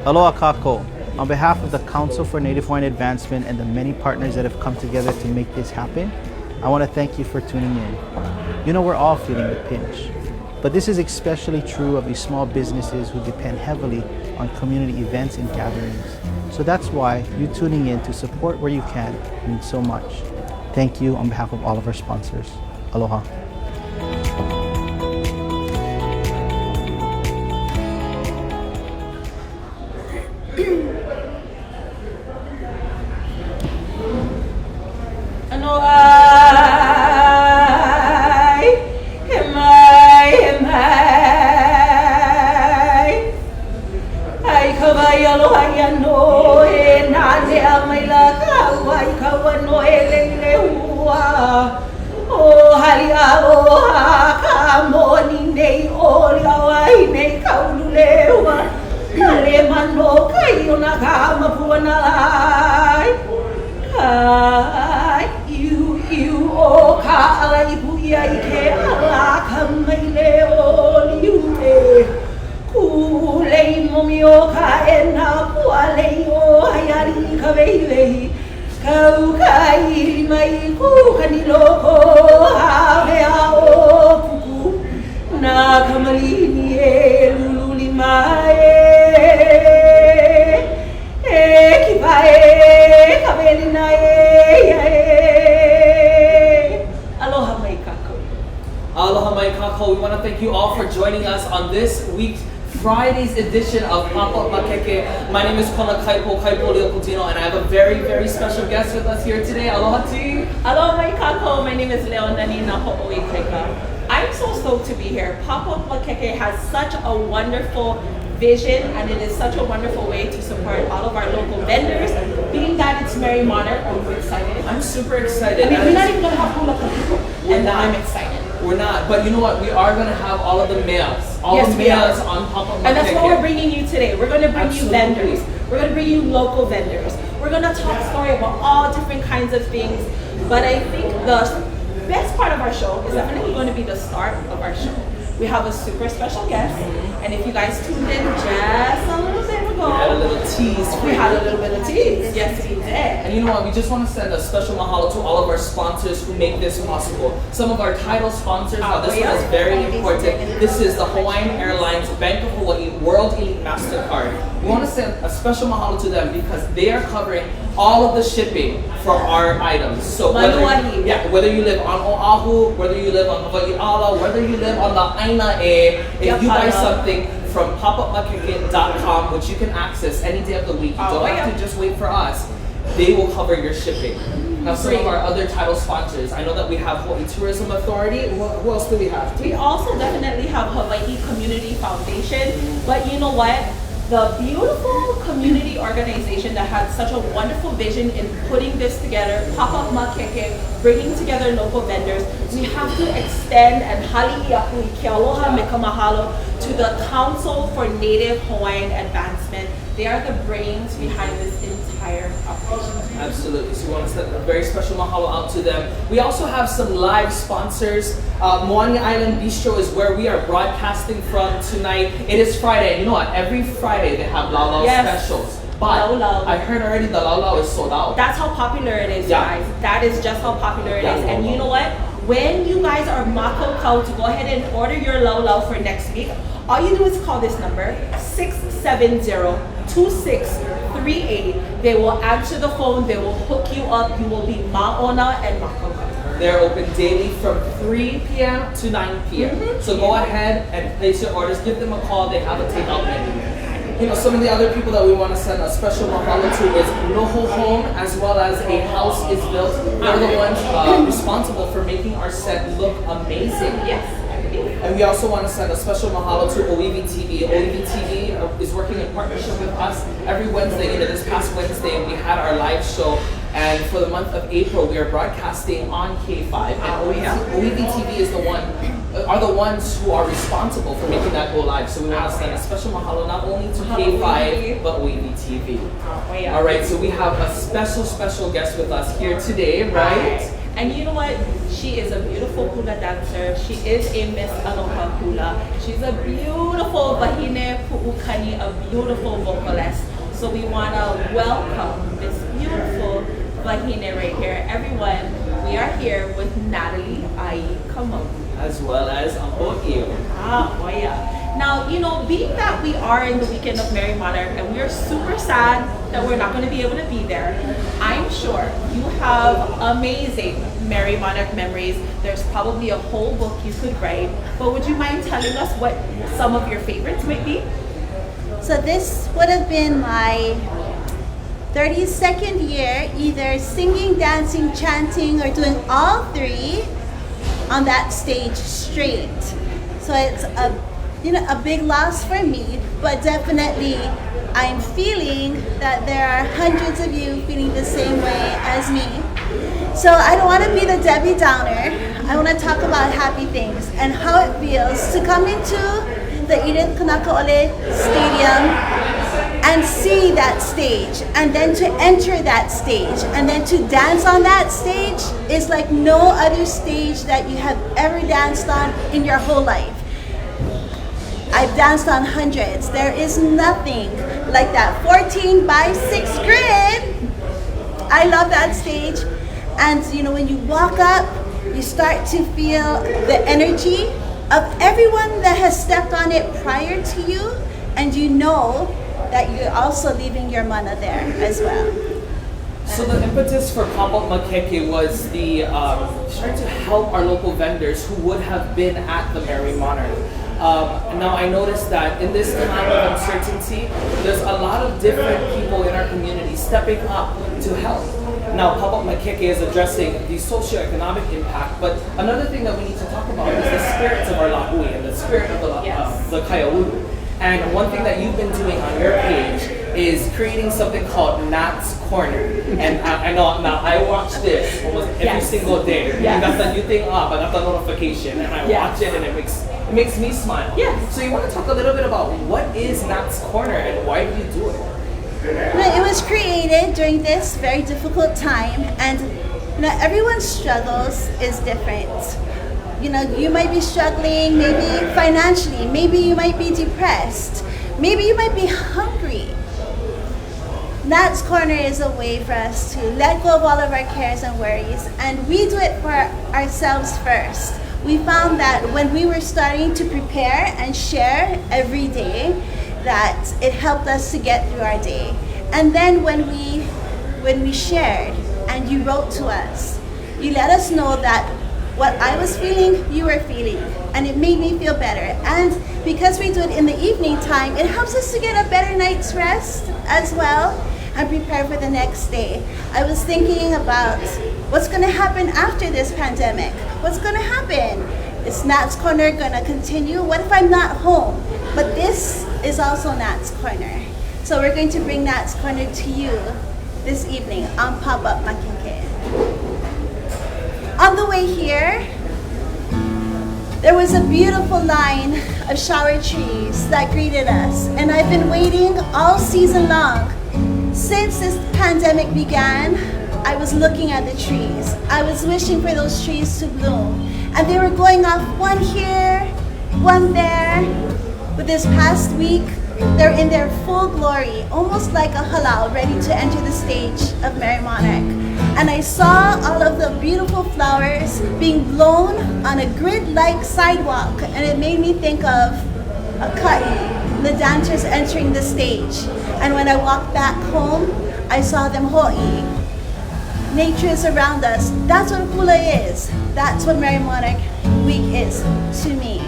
Aloha kako. On behalf of the Council for Native Hawaiian Advancement and the many partners that have come together to make this happen, I want to thank you for tuning in. You know, we're all feeling the pinch, but this is especially true of these small businesses who depend heavily on community events and gatherings. So that's why you tuning in to support where you can means so much. Thank you on behalf of all of our sponsors. Aloha. We want to thank you all for joining us on this week's Friday's edition of Pop-Up Mākeke. My name is Konakaipo, and I have a very, very special guest with us here today. Aloha T. Aloha mai kako. My name is Leonani, Nāhoʻoikaika. I'm so stoked to be here. Pop-Up Mākeke has such a wonderful vision, and it is such a wonderful way to support all of our local vendors. Being that it's Mary Monarch, I'm excited. I'm super excited. I mean, we're not even going to have Hula Tease, and I'm excited. We're not, but you know what? We are going to have all of the males. All the males on Pop-Up Mākeke. And that's what we're bringing you today. We're going to bring you vendors. We're going to bring you local vendors. We're going to talk story about all different kinds of things. But I think the best part of our show is definitely going to be the start of our show. We have a super special guest, and if you guys tuned in just a little bit ago, we had a little tease. We had a little bit of tease. Yes, we did. And you know what? We just want to send a special mahalo to all of our sponsors who make this possible. Some of our title sponsors. Now, this one is very important. This is the Hawaiian Airlines Bank of Hawaii World Elite MasterCard. We want to send a special mahalo to them because they are covering all of the shipping from our items. So whether you live on Oahu, whether you live on Hawaii Ala, whether you live on the Aina E, if you buy something from popupmakeke.com, which you can access any day of the week, you don't have to just wait for us, they will cover your shipping. Now some of our other title sponsors, I know that we have Hawaii Tourism Authority. Who else do we have? We also definitely have Hawaii Community Foundation, but you know what? The beautiful community organization that had such a wonderful vision in putting this together, Pop-Up Mākeke, bringing together local vendors, we have to extend and hali'iahui ke aloha me ka mahalo to the Council for Native Hawaiian Advancement. They are the brains behind this entire operation. Absolutely. So we want to send a very special mahalo out to them. We also have some live sponsors. Moani Island Bistro is where we are broadcasting from tonight. It is Friday. And you know what? Every Friday they have laulau specials. But I heard already the laulau is sold out. That's how popular it is, guys. That is just how popular it is. And you know what? When you guys are makau to go ahead and order your laulau for next week, all you do is call this number, 670-2638. They will answer the phone. They will hook you up. You will be ma'ona and makau. They're open daily from 3 p.m. to 9 p.m. So go ahead and place your orders. Give them a call. They have a takeout menu. You know, some of the other people that we want to send a special mahalo to is Noho Home, as well as A House is Built. They're the ones responsible for making our set look amazing. Yes. And we also want to send a special mahalo to OEV TV. OEV TV is working in partnership with us every Wednesday. You know, this past Wednesday we had our live show, and for the month of April we are broadcasting on K5. And OEV TV is the ones who are responsible for making that go live. So we want to send a special mahalo not only to K5 but OEV TV. All right, so we have a special guest with us here today, right? And you know what? She is a beautiful hula dancer. She is a Miss Aloha Hula. She's a beautiful wahine pu'ukani, a beautiful vocalist. So we want to welcome this beautiful wahine right here. Everyone, we are here with Natalie Ai Kumu. As well as Uncle Iyo. Ah, oh yeah. Now, you know, being that we are in the weekend of Merry Monarch and we are super sad that we're not going to be able to be there, I'm sure you have amazing Merry Monarch memories. There's probably a whole book you could write, but would you mind telling us what some of your favorites might be? So this would have been my 32nd year, either singing, dancing, chanting, or doing all three on that stage straight. So it's a big loss for me, but definitely I'm feeling that there are hundreds of you feeling the same way as me. So I don't want to be the Debbie Downer. I want to talk about happy things and how it feels to come into the Edith Kanakaole Stadium and see that stage, and then to enter that stage, and then to dance on that stage is like no other stage that you have ever danced on in your whole life. I've danced on hundreds. There is nothing like that 14 by 6 grid. I love that stage. And you know, when you walk up, you start to feel the energy of everyone that has stepped on it prior to you, and you know that you're also leaving your mana there as well. So the impetus for Pop-Up Mākeke was the trying to help our local vendors who would have been at the Merry Monarch. Now I noticed that in this time of uncertainty, there's a lot of different people in our community stepping up to help. Now Pop-Up Mākeke is addressing the socioeconomic impact, but another thing that we need to talk about is the spirits of our lahui and the spirit of the Kaiaulu. And one thing that you've been doing on your page is creating something called Nat's Corner. And I know now I watch this almost every single day. Yes. You got the new thing up, I got the notification, and I watch it, and it makes me smile. Yes. So you want to talk a little bit about what is Nat's Corner and why do you do it? It was created during this very difficult time, and everyone's struggles is different. You might be struggling, maybe financially, maybe you might be depressed, maybe you might be hungry. Nat's Corner is a way for us to let go of all of our cares and worries, and we do it for ourselves first. We found that when we were starting to prepare and share every day, that it helped us to get through our day. And then when we shared and you wrote to us, you let us know that what I was feeling, you were feeling, and it made me feel better. And because we do it in the evening time, it helps us to get a better night's rest as well and prepare for the next day. I was thinking about what's gonna happen after this pandemic. What's gonna happen? Is Nat's Corner gonna continue? What if I'm not home? But this is also Nat's Corner. So we're going to bring Nat's Corner to you this evening on Pop-Up Mākeke. On the way here, there was a beautiful line of shower trees that greeted us, and I've been waiting all season long. Since this pandemic began, I was looking at the trees. I was wishing for those trees to bloom, and they were going off one here, one there. But this past week, they're in their full glory, almost like a halal ready to enter the stage of Merry Monarch. And I saw all of the beautiful flowers being blown on a grid-like sidewalk, and it made me think of a ka'i, the dancers entering the stage. And when I walked back home, I saw them ho'i. Nature is around us. That's what hula is. That's what Merry Monarch Week is to me.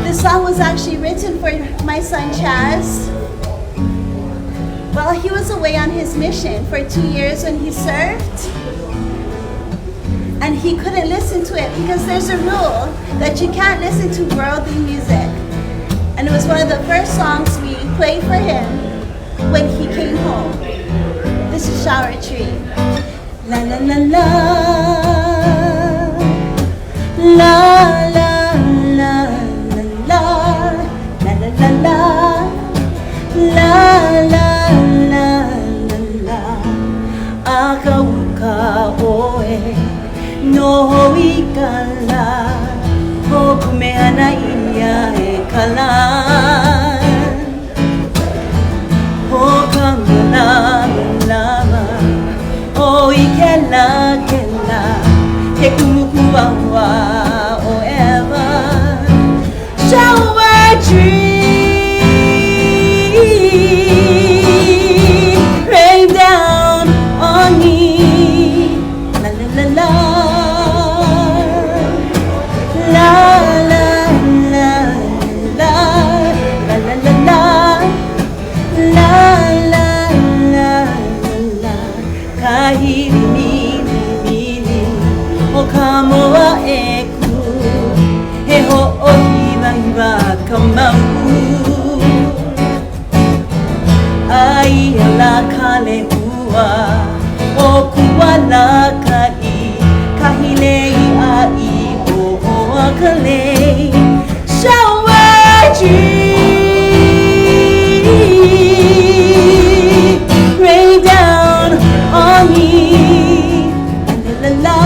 This song was actually written for my son Chaz while he was away on his mission for 2 years when he served. And he couldn't listen to it because there's a rule that you can't listen to worldly music. And it was one of the first songs we played for him when he came home. This is Shower Tree. La la la la, la la la la la, la la la la, la la la la la. Akauka oe, Nāhoʻoikaika Hoku mehana ia e kala Hoka malama O I kela kela Ke kumu awa o ever Shower dream Rain down on me La la la la Kamoa e ku he ho'o hiwa kamau ai ala kale ua o kuala kai kahilei ai o hoa kalei shower rain down on me la la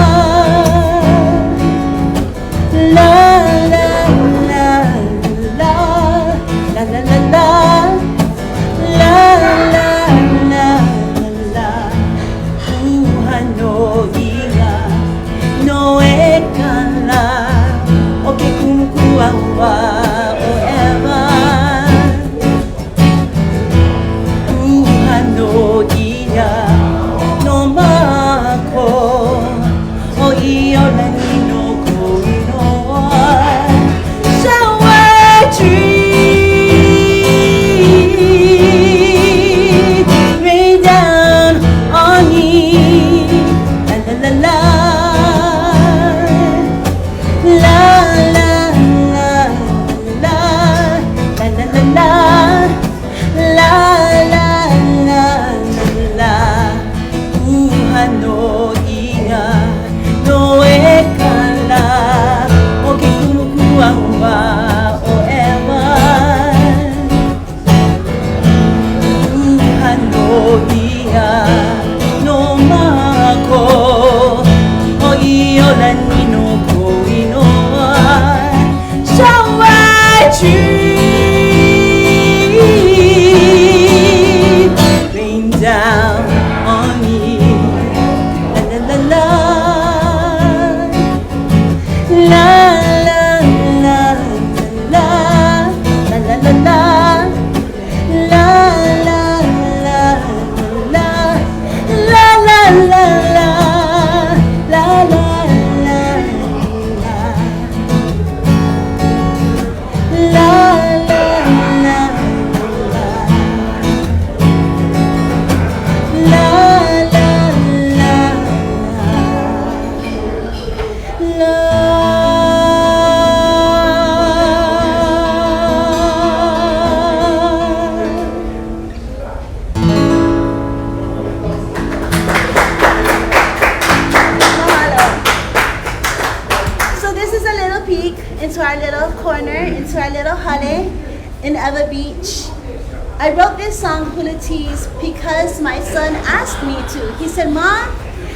I wrote this song, Hula Tease, because my son asked me to. He said, Mom,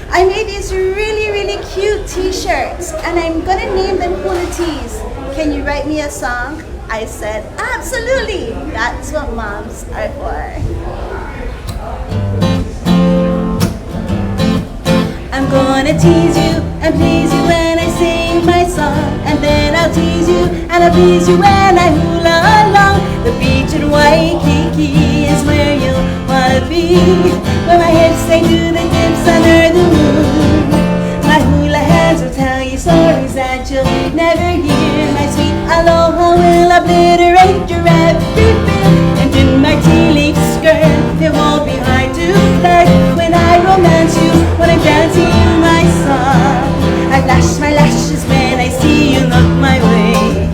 I made these really, really cute t-shirts and I'm gonna name them Hula Tease. Can you write me a song? I said, absolutely. That's what moms are for. I'm gonna tease you and please you when I sing my song, and then I'll tease you and I'll please you when I hula along. The beach in Waikiki is where you wanna be, where my hips stay to the dips under the moon. My hula hands will tell you stories that you'll never hear. My sweet aloha will obliterate your every fear. And in my tea leaf skirt, it won't be hard to flirt when I romance you, when I'm dancing my song. I flash my lashes when I see you look my way.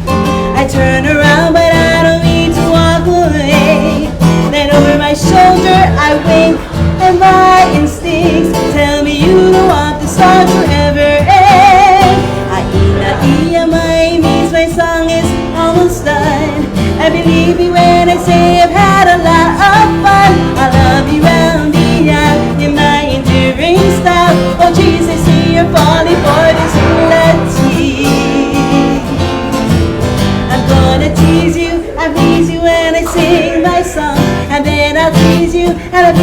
I turn around but I don't mean to walk away. Then over my shoulder I wink, and my instincts tell me you don't want this song to ever end. Aina ia mai means my song is almost done. And believe me when I say I've had a lot of fun. I love you round the eye in my endearing style. Oh geez, I see you're falling for this.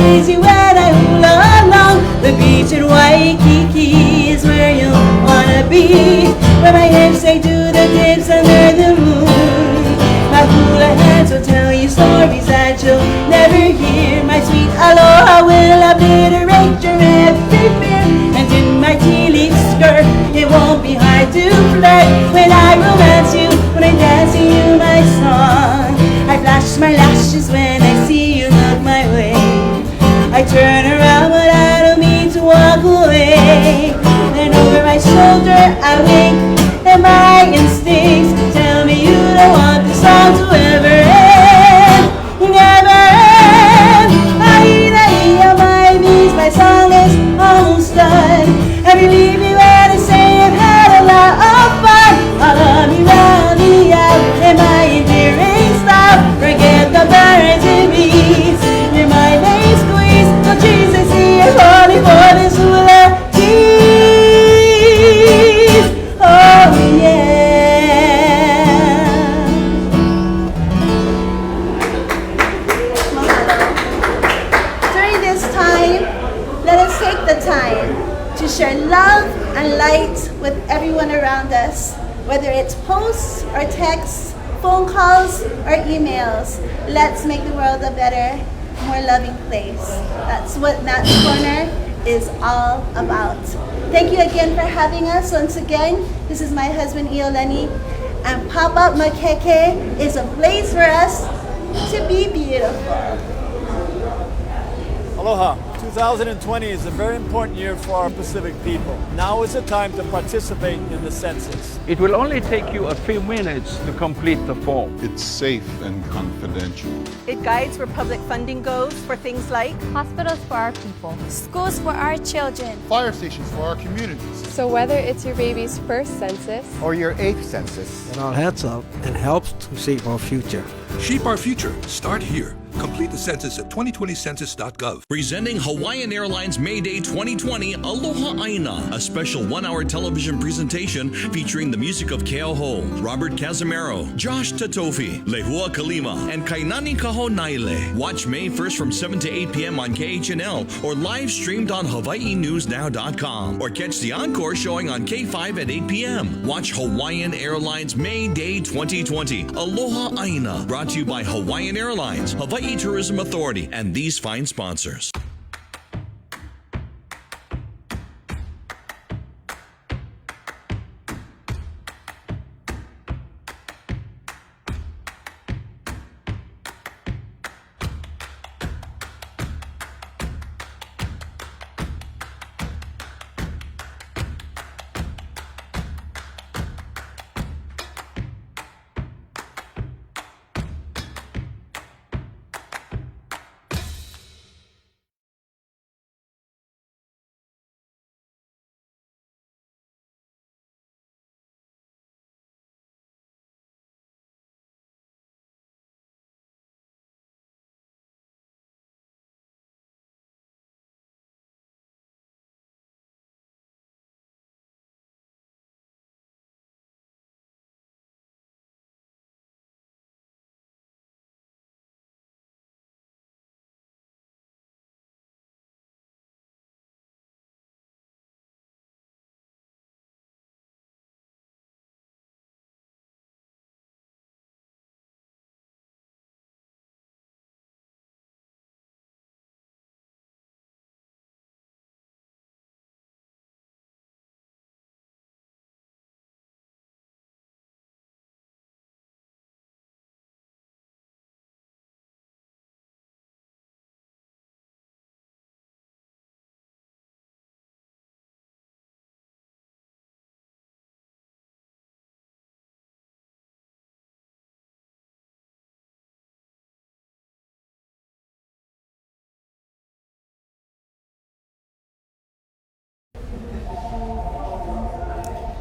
please you when I hula along. The beach in Waikiki is where you'll wanna be, where my hips say do the dips under the moon. My hula hands will tell you stories that you'll never hear. My sweet aloha will obliterate your every fear. And in my tea leaf skirt, it won't be hard to flirt when I romance you, when I dance to you my song. I flash my lashes when I see you look my way. I turn around but I don't mean to walk away. Then over my shoulder I wink, and my instincts tell me you don't want this song to ever end. Never end. Aina ia my bees, my song is almost done. And believe me when I say I've had a lot of fun. All of me round me out in my endearing style. Forget the birds and bees, you're my main squeeze. The trees I see are falling for this hula tease. Oh yeah. During this time, let us take the time to share love and light with everyone around us, whether it's posts or texts, phone calls or emails. Let's make the world a better, more loving place. That's what Nat's Corner is all about. Thank you again for having us once again. This is my husband Leonani, and Pop-Up Mākeke is a place for us to be beautiful. Aloha. 2020 is a very important year for our Pacific people. Now is the time to participate in the census. It will only take you a few minutes to complete the form. It's safe and confidential. It guides where public funding goes for things like hospitals for our people, schools for our children, fire stations for our communities. So whether it's your baby's first census or your 8th census, it all adds up and helps to shape our future. Shape our future. Start here. Complete the census at 2020census.gov. Presenting Hawaiian Airlines May Day 2020 Aloha Aina, a special 1-hour television presentation featuring the music of Keoho, Robert Casimiro, Josh Tatofi, Lehua Kalima, and Kainani Kahonaile. Watch May 1st from 7 to 8 p.m. on KHNL or live streamed on HawaiiNewsNow.com or catch the encore showing on K5 at 8 p.m. Watch Hawaiian Airlines May Day 2020 Aloha Aina, brought to you by Hawaiian Airlines, Hawaii Tourism Authority, and these fine sponsors.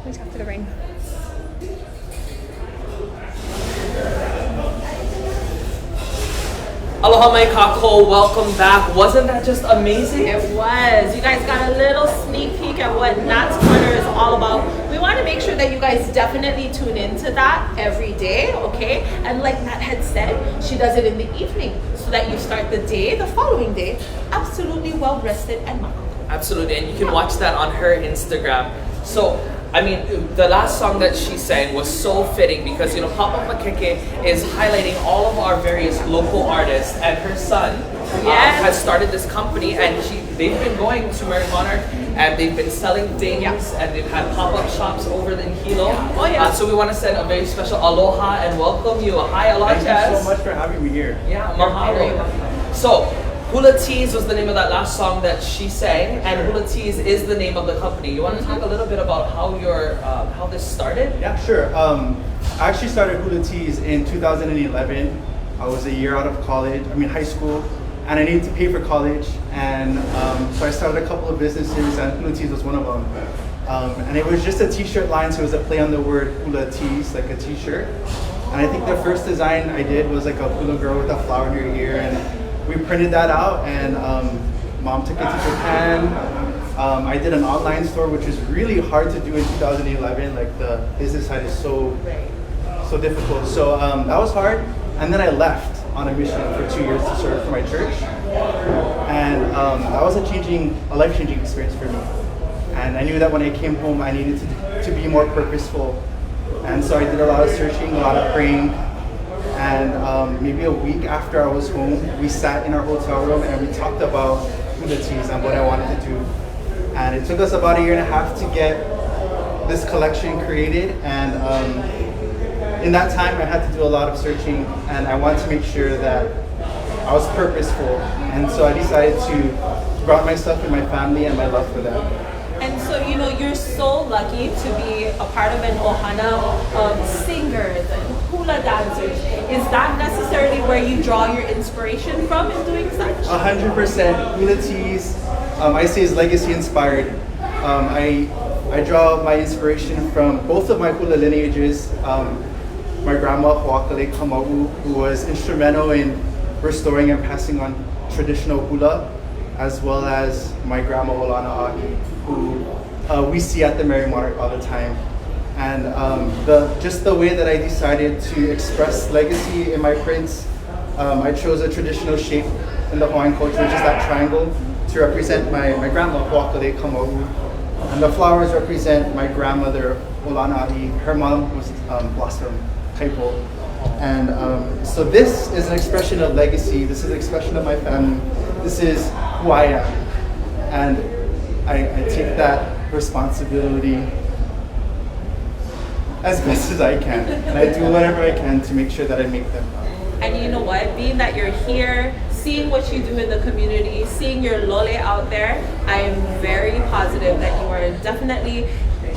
After the rain. Aloha mai kako, welcome back. Wasn't that just amazing? It was. You guys got a little sneak peek at what Nat's Corner is all about. We want to make sure that that you guys definitely tune into that every day, okay? And like Nat had said, she does it in the evening so that you start the day, the following day, absolutely well rested and makoko. Absolutely, and you can watch that on her Instagram. So, I mean, the last song that she sang was so fitting because, you know, Pop-Up Mākeke is highlighting all of our various local artists, and her son has started this company, and they've been going to Mary Monarch, and they've been selling things, and they've had pop-up shops over in Hilo. Oh, yeah. So we want to send a very special aloha and welcome you. Hi, aloha, Thank you so much for having me here. Yeah, mahalo. So, Hula Tease was the name of that last song that she sang, and Hula Tease is the name of the company. You want to talk a little bit about how this started? Yeah, sure. I actually started Hula Tease in 2011. I was a year out of college, high school, and I needed to pay for college. And so I started a couple of businesses, and Hula Tease was one of them. And it was just a t-shirt line, so it was a play on the word Hula Tease, like a t-shirt. And I think the first design I did was like a hula girl with a flower in her ear, and we printed that out, and Mom took it to Japan. I did an online store, which was really hard to do in 2011. Like the business side is so difficult. So that was hard. And then I left on a mission for 2 years to serve for my church. And that was a life-changing experience for me. And I knew that when I came home, I needed to be more purposeful. And so I did a lot of searching, a lot of praying. And maybe a week after I was home, we sat in our hotel room and we talked about Hula Tease and what I wanted to do. And it took us about a year and a half to get this collection created. And in that time, I had to do a lot of searching, and I wanted to make sure that I was purposeful. And so I decided to ground myself in my family and my love for them. And so, you know, you're so lucky to be a part of an ohana of singers and hula dancers. Is that necessarily where you draw your inspiration from in doing such? 100%. Hula Tease, I say, is legacy inspired. I draw my inspiration from both of my hula lineages. My grandma, Nāhoʻoikaika, who was instrumental in restoring and passing on traditional hula, as well as my grandma, Leonani, who we see at the Mary Monarch all the time. And just the way that I decided to express legacy in my prints, I chose a traditional shape in the Hawaiian culture, which is that triangle, to represent my grandma, Nāhoʻoikaika. And the flowers represent my grandmother, Leonani. Her mom was Blossom Kaipo. And so this is an expression of legacy. This is an expression of my family. This is who I am. And I take that responsibility as best as I can. And I do whatever I can to make sure that I make them. And you know what? Being that you're here, seeing what you do in the community, seeing your lole out there, I am very positive that you are definitely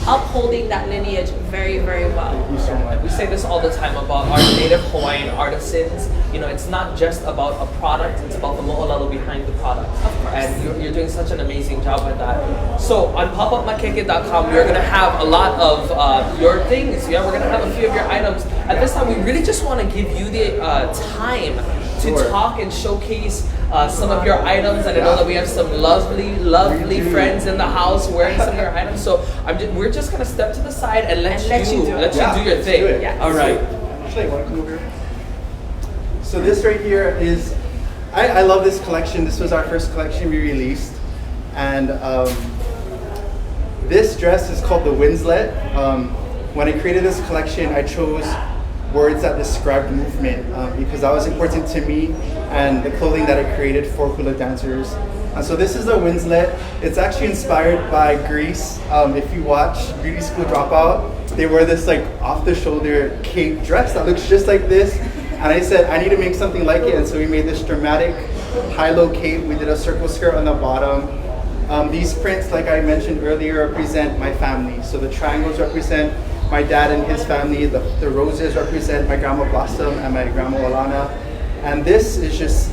upholding that lineage very, very well. Thank you so much. We say this all the time about our native Hawaiian artisans. You know, it's not just about a product, it's about the mo'olelo behind the product. Of course. And you're doing such an amazing job with that. So on popupmakeke.com, we're going to have a lot of your things. Yeah, we're going to have a few of your items. At this time, we really just want to give you the time to talk and showcase some of your items. And I know that we have some lovely friends in the house wearing some of your items. So we're just gonna step to the side and let you do your thing. Yeah. All right. Actually, I want to come over here. So this right here is, I love this collection. This was our first collection we released, and this dress is called the Winslet. When I created this collection, I chose words that described movement because that was important to me and the clothing that I created for hula dancers. So this is a Winslet. It's actually inspired by Greece. If you watch Beauty School Dropout, they wear this like off-the-shoulder cape dress that looks just like this. And I said, I need to make something like it. And so we made this dramatic high-low cape. We did a circle skirt on the bottom. These prints, like I mentioned earlier, represent my family. So the triangles represent my dad and his family. The roses represent my grandma Blossom and my grandma Alana. And this is just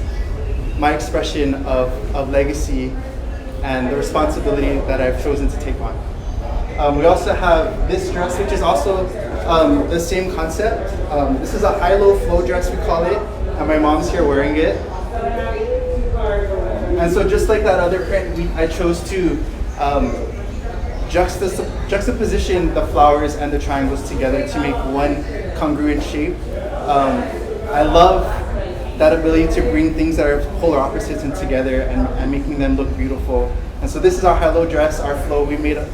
my expression of legacy and the responsibility that I've chosen to take on. We also have this dress, which is also the same concept. This is a high-low flow dress, we call it, and my mom's here wearing it. And so just like that other print, I chose to juxtaposition the flowers and the triangles together to make one congruent shape. I love that ability to bring things that are polar opposites in together and making them look beautiful. And so this is our hello dress, our flow. We made a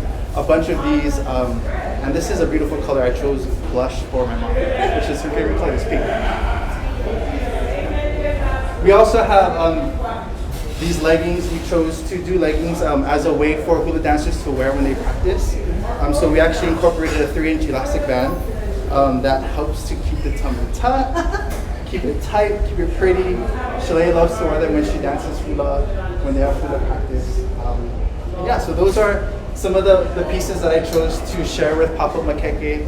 bunch of these, and this is a beautiful color. I chose blush for my mom, which is her favorite color, is pink. We also have these leggings. We chose to do leggings as a way for hula dancers to wear when they practice. So we actually incorporated a 3-inch elastic band that helps to keep the tummy tucked, keep it tight, keep it pretty. Chalet loves to wear them when she dances hula, when they have hula practice. Yeah, so those are some of the pieces that I chose to share with Pop-Up Mākeke.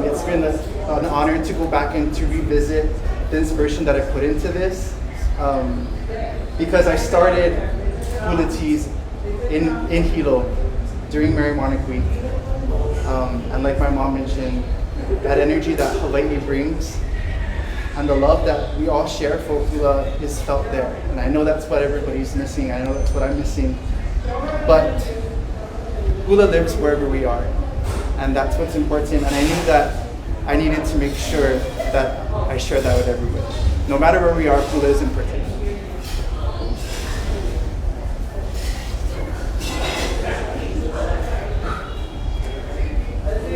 It's been an honor to go back and to revisit the inspiration that I put into this. Because I started Hula Tease in Hilo during Mary Monarch Week. And like my mom mentioned, that energy that Hawaii brings and the love that we all share for hula is felt there. And I know that's what everybody's missing. I know that's what I'm missing. But hula lives wherever we are. And that's what's important. And I knew that I needed to make sure that I share that with everybody. No matter where we are, hula is important.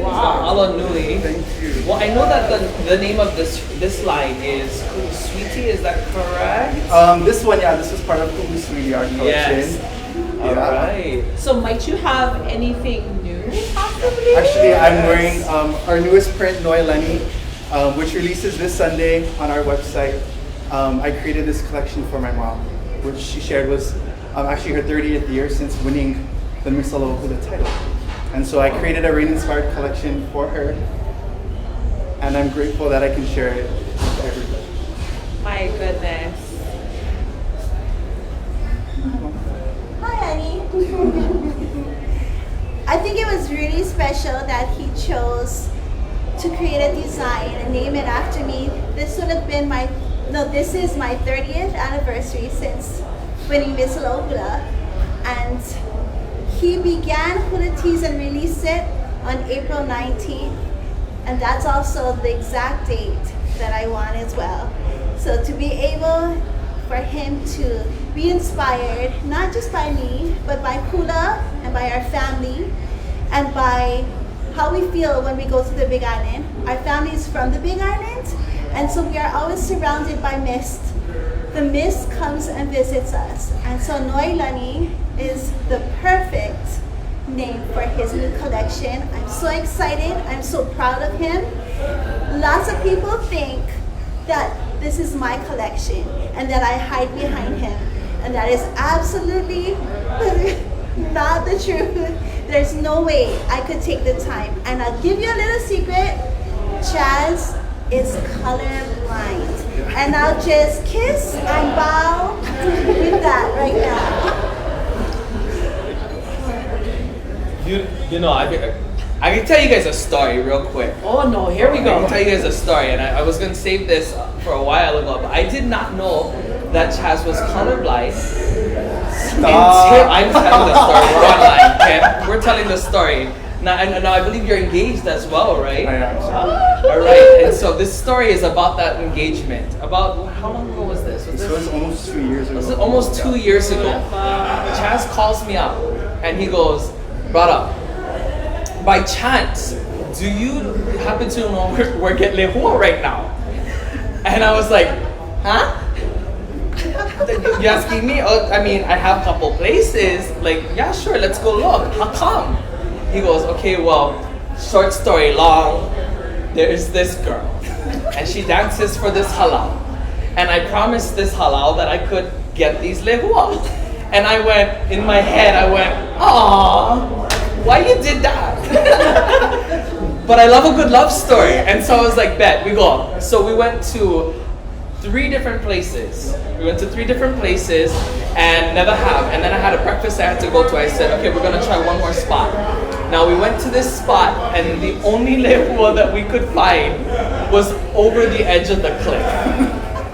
Wow, alo nui. Thank you. Well, I know that the name of this line is Kumu Sweetie, is that correct? This one, yeah, this is part of Kumu Sweetie, our collection. Yes. All right. So might you have anything new, possibly? Actually, I'm wearing our newest print, Leonani, which releases this Sunday on our website. I created this collection for my mom, which she shared was actually her 30th year since winning the Miss Aloha Hula title. And so I created a rain-inspired collection for her, and I'm grateful that I can share it with everybody. My goodness. Hi, Annie. I think it was really special that he chose to create a design and name it after me. This would have been this is my 30th anniversary since winning Miss Aloha Hula. And he began Hula Tease and released it on April 19th. And that's also the exact date that I want as well. So to be able for him to be inspired, not just by me, but by hula and by our family and by how we feel when we go to the Big Island. Our family is from the Big Island, and so we are always surrounded by mist. The mist comes and visits us. And so Leonani is the perfect name for his new collection. I'm so excited. I'm so proud of him. Lots of people think that this is my collection and that I hide behind him. And that is absolutely not the truth. There's no way I could take the time. And I'll give you a little secret. Chaz is colorblind. And I'll just kiss and bow with that right now. You know, I can tell you guys a story real quick. Oh no, here we I go. can tell you guys a story, and I was going to save this for a while ago, but I did not know that Chaz was colorblind. I'm telling the story. We're online, okay? We're telling the story. Now I believe you're engaged as well, right? I am. All right, and so this story is about that engagement. About, how long ago was this? This was almost 2 years ago. This was almost 2 years ago. Chaz calls me up, and he goes, "Brother, by chance, do you happen to know where Get Lehua right now?" And I was like, "Huh? You asking me? Oh, I mean, I have a couple places. Like, yeah, sure, let's go look. How come?" He goes, "Okay, well, short story long, there's this girl, and she dances for this halal. And I promised this halal that I could get these lehua." And I went, in my head, "Aw, why you did that?" But I love a good love story. And so I was like, "Bet, we go." So we went to 3 different places. And never have. And then I had a breakfast I had to go to. I said, "Okay, we're gonna try one more spot." Now we went to this spot, and the only lehua that we could find was over the edge of the cliff.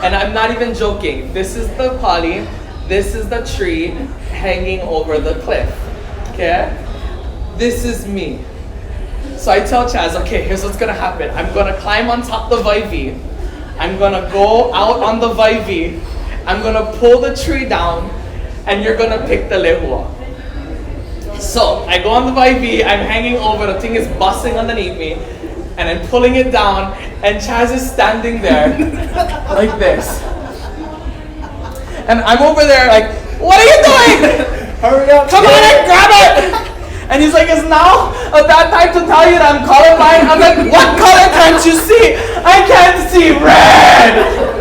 And I'm not even joking. This is the pali, this is the tree hanging over the cliff. Okay? this is me. So I tell Chaz, okay, here's what's gonna happen. I'm gonna climb on top of the Vaivi. I'm gonna go out on the Vaivi. I'm gonna pull the tree down, and you're gonna pick the lehua. So I go on the Vaivi, I'm hanging over, the thing is busting underneath me, and I'm pulling it down, and Chaz is standing there like this. And I'm over there like, what are you doing? Hurry up. Come on and grab it! And he's like, it's now a bad time to tell you that I'm colorblind. I'm like, what color can't you see? I can't see red!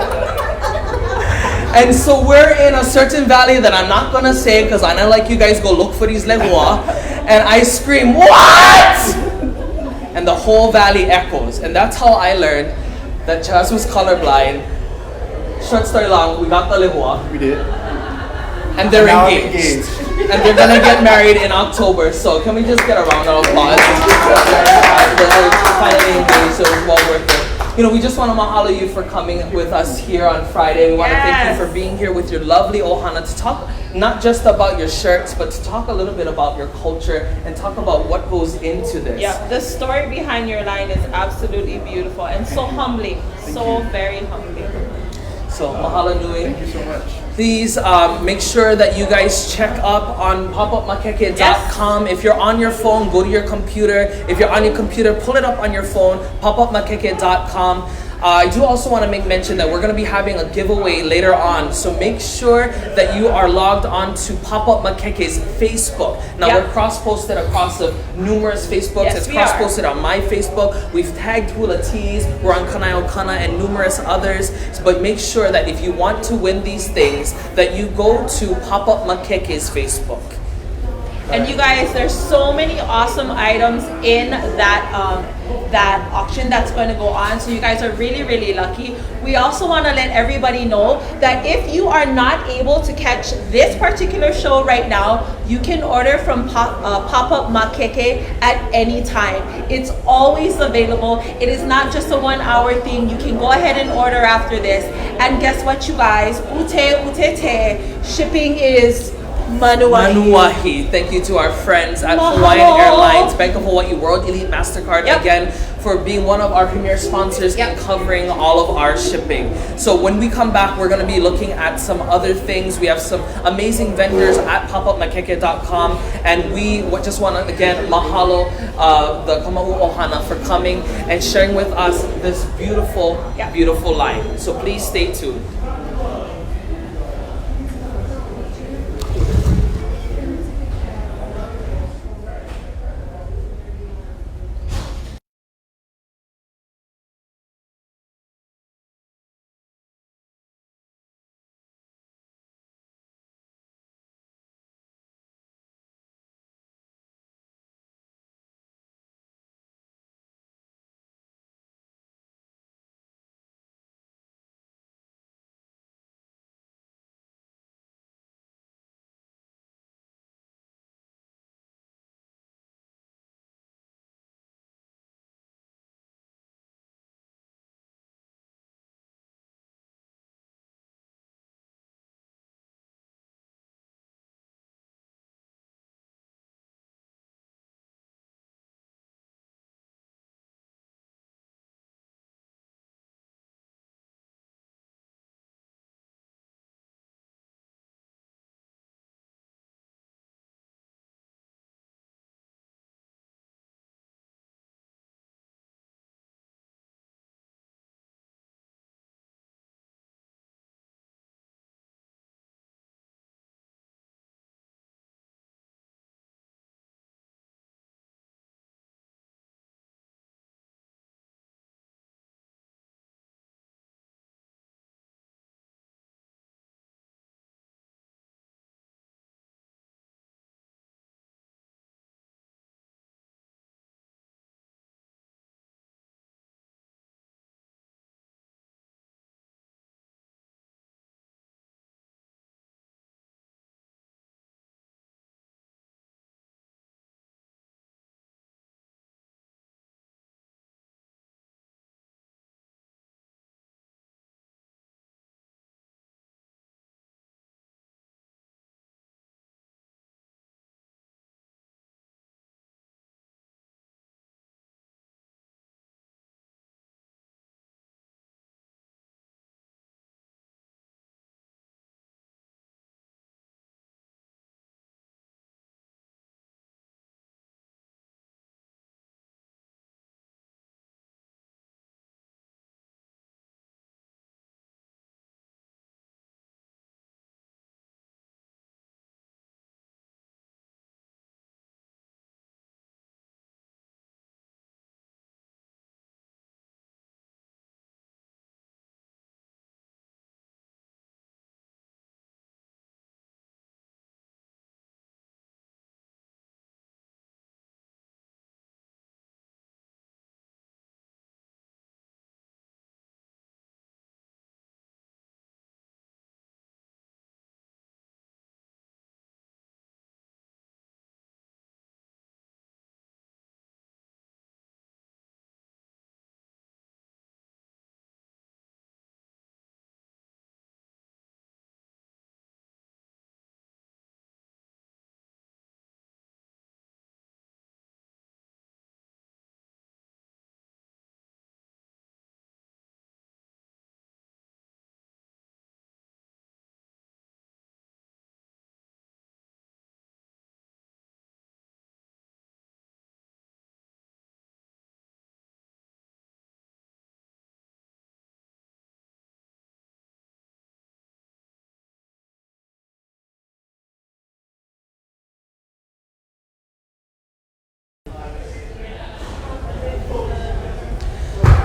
And so we're in a certain valley that I'm not gonna say because I know like you guys go look for these lehua. And I scream, what? And the whole valley echoes. And that's how I learned that Chaz was colorblind. Short story long, we got the lehua. We did. And they're engaged. And they're gonna get married in October. So can we just get a round of applause? They're finally engaged, so it's well worth it. You know, we just want to mahalo you for coming with us here on Friday. We want to thank you for being here with your lovely ohana to talk not just about your shirts, but to talk a little bit about your culture and talk about what goes into this. Yeah, the story behind your line is absolutely beautiful and so humbling, very humbling. So mahalo nui. Thank you so much. Please make sure that you guys check up on popupmakeke.com. If you're on your phone, go to your computer. If you're on your computer, pull it up on your phone, popupmakeke.com. I do also want to make mention that we're going to be having a giveaway later on. So make sure that you are logged on to Pop-Up Mākeke's Facebook. Now we're cross-posted across of numerous Facebooks. Yes, it's we cross-posted on my Facebook. We've tagged Hula Tease. We're on Kanaʻoikaika and numerous others. But make sure that if you want to win these things, that you go to Pop-Up Mākeke's Facebook. And you guys, there's so many awesome items in that that auction that's going to go on. So you guys are really, really lucky. We also want to let everybody know that if you are not able to catch this particular show right now, you can order from Pop-Up Mākeke at any time. It's always available. It is not just a 1 hour thing. You can go ahead and order after this. And guess what, you guys? Ute, shipping is Manuahi. Thank you to our friends at Hawaiian Airlines, Bank of Hawaii, World Elite MasterCard again for being one of our premier sponsors and covering all of our shipping. So when we come back, we're going to be looking at some other things. We have some amazing vendors at popupmakeke.com, and we just want to again mahalo the Kamau Ohana for coming and sharing with us this beautiful, beautiful line. So please stay tuned.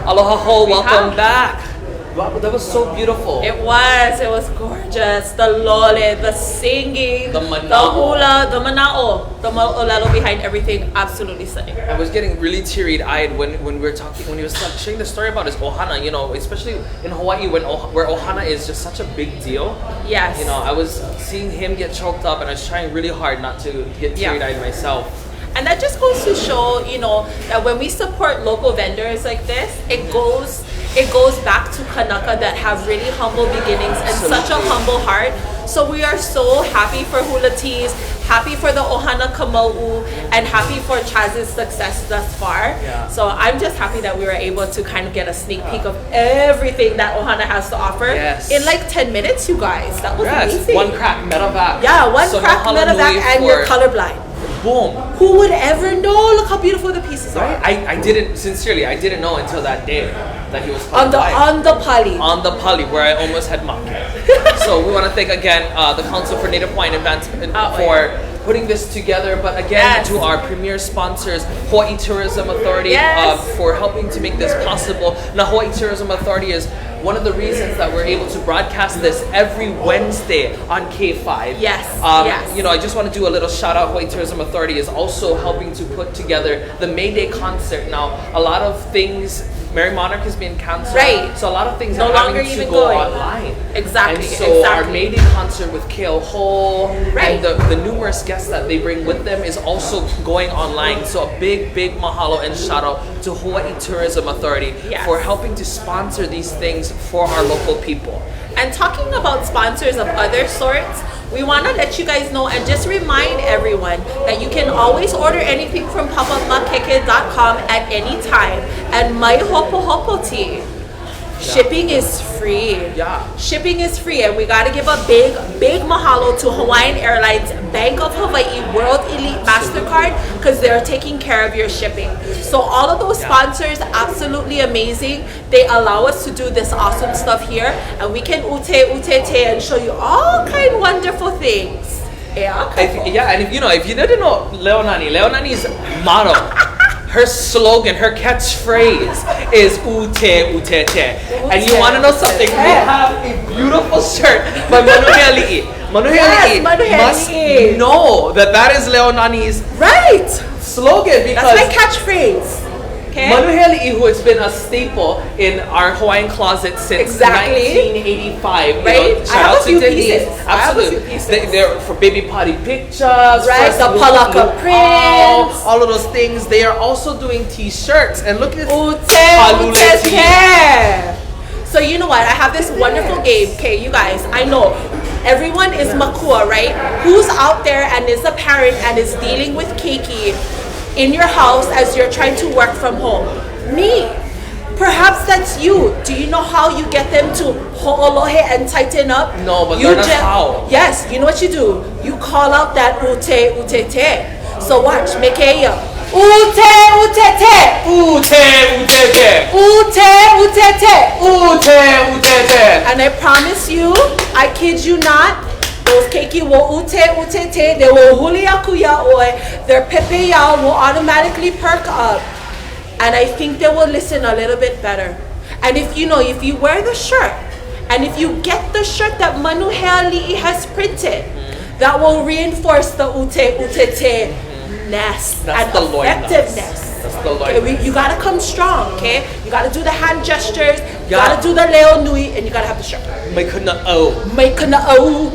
Aloha ho, welcome back. Wow, that was so beautiful. It was gorgeous. The lole, the singing, The manao. the hula, the manao, the ma'olelo behind everything, absolutely stunning. I was getting really teary-eyed when we were talking, when he was sharing the story about his ohana, you know, especially in Hawaii where ohana is just such a big deal. Yes. You know, I was seeing him get choked up and I was trying really hard not to get teary-eyed myself. And that just goes to show, you know, that when we support local vendors like this, it goes back to Kanaka that have really humble beginnings and such a humble heart. So we are so happy for Hula Tease, happy for the Ohana Kamau, and happy for Chaz's success thus far. Yeah. So I'm just happy that we were able to kind of get a sneak peek of everything that Ohana has to offer in like 10 minutes, you guys. That was amazing. One crack medevac. Yeah, one So crack mahalo medevac nui and you're colorblind. Boom. Who would ever know? Look how beautiful the pieces are. I didn't, sincerely, I didn't know until that day that he was On the pali. On the pali, where I almost had make. So we want to thank again the Council for Native Hawaiian Advancement for putting this together, but again to our premier sponsors, Hawaii Tourism Authority, for helping to make this possible. Now, Hawaii Tourism Authority is one of the reasons that we're able to broadcast this every Wednesday on K5. Yes. You know, I just want to do a little shout out. Hawaii Tourism Authority is also helping to put together the May Day concert. Now, a lot of things, Merry Monarch is being canceled. Right. So a lot of things No are longer having to even go going. online. Exactly. And so our May Day concert with Kale Ho and the numerous guests that they bring with them is also going online. So a big mahalo and shout out to Hawaii Tourism Authority for helping to sponsor these things for our local people. And talking about sponsors of other sorts, we want to let you guys know and just remind everyone that you can always order anything from popupmakeke.com at any time. And my hopo hopo tea. Shipping is free. Shipping is free, and we gotta give a big mahalo to Hawaiian Airlines, Bank of Hawaii, World Elite MasterCard, because they're taking care of your shipping. So all of those sponsors, absolutely amazing. They allow us to do this awesome stuff here, and we can ute and show you all kind of wonderful things. And if you didn't know Leonani's motto, her slogan, her catchphrase is ute te. And you want to know something? We have a beautiful shirt by Manuheli'i. Manuheli'i must know that is Leonani's slogan, because that's my catchphrase. Okay. Manuheli'i, who has been a staple in our Hawaiian closet since 1985. Right? Shout out to Denise. I have a few Absolutely. They're for baby party pictures. Right, the palaka prints. All of those things. They are also doing t-shirts. And look at this. So you know what? I have this wonderful game. Okay, you guys, I know everyone is makua, right? Who's out there and is a parent and is dealing with keiki in your house as you're trying to work from home? Me. Perhaps that's you. Do you know how you get them to ho'olohe and tighten up? No, but learn us how. Yes, you know what you do? You call out that ute te. So watch, make it up. Ute te. And I promise you, I kid you not, those keiki will ute te, they will huliakuya oi, their pepe yao will automatically perk up. And I think they will listen a little bit better. And if you wear the shirt, and if you get the shirt that Manuheli'i has printed, that will reinforce the ute-ness and effectiveness. Okay, you gotta come strong, okay? You gotta do the hand gestures, you gotta do the leo nui, and you gotta have the shirt.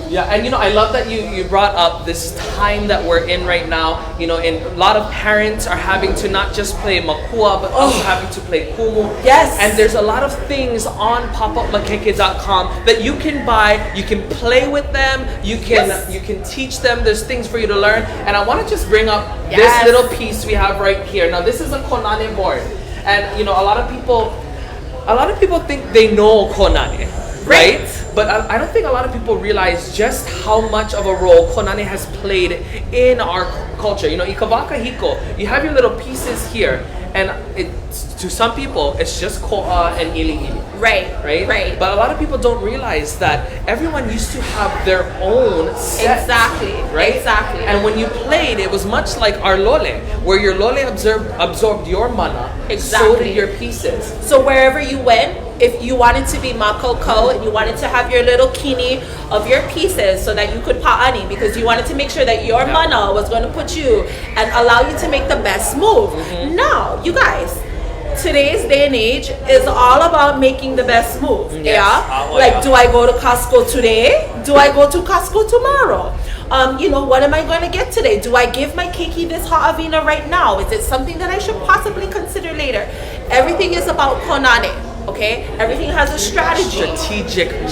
Yeah, and I love that you brought up this time that we're in right now. And a lot of parents are having to not just play makua, but also having to play kumu. Yes. And there's a lot of things on popupmakeke.com that you can buy. You can play with them. You can teach them. There's things for you to learn. And I want to just bring up this little piece we have right here. Now, this is a Konani board, and a lot of people think they know Konani. right? But I don't think a lot of people realize just how much of a role Konani has played in our culture. You know, ikawaka hiko, you have your little pieces here, and to some people, it's just ko'a and ili. Right. But a lot of people don't realize that everyone used to have their own set. Exactly. Right? Exactly. And when you played, it was much like our lole, where your lole absorbed your mana, so did your pieces. So wherever you went, if you wanted to be makoko and you wanted to have your little kini of your pieces so that you could pa'ani, because you wanted to make sure that your mana was going to put you and allow you to make the best move. Now, you guys, today's day and age is all about making the best move. Do I go to Costco today? Do I go to Costco tomorrow? You know, what am I going to get today? Do I give my keiki this ha'awina right now? Is it something that I should possibly consider later? Everything is about konane. Okay, everything has a strategy. Strategic move.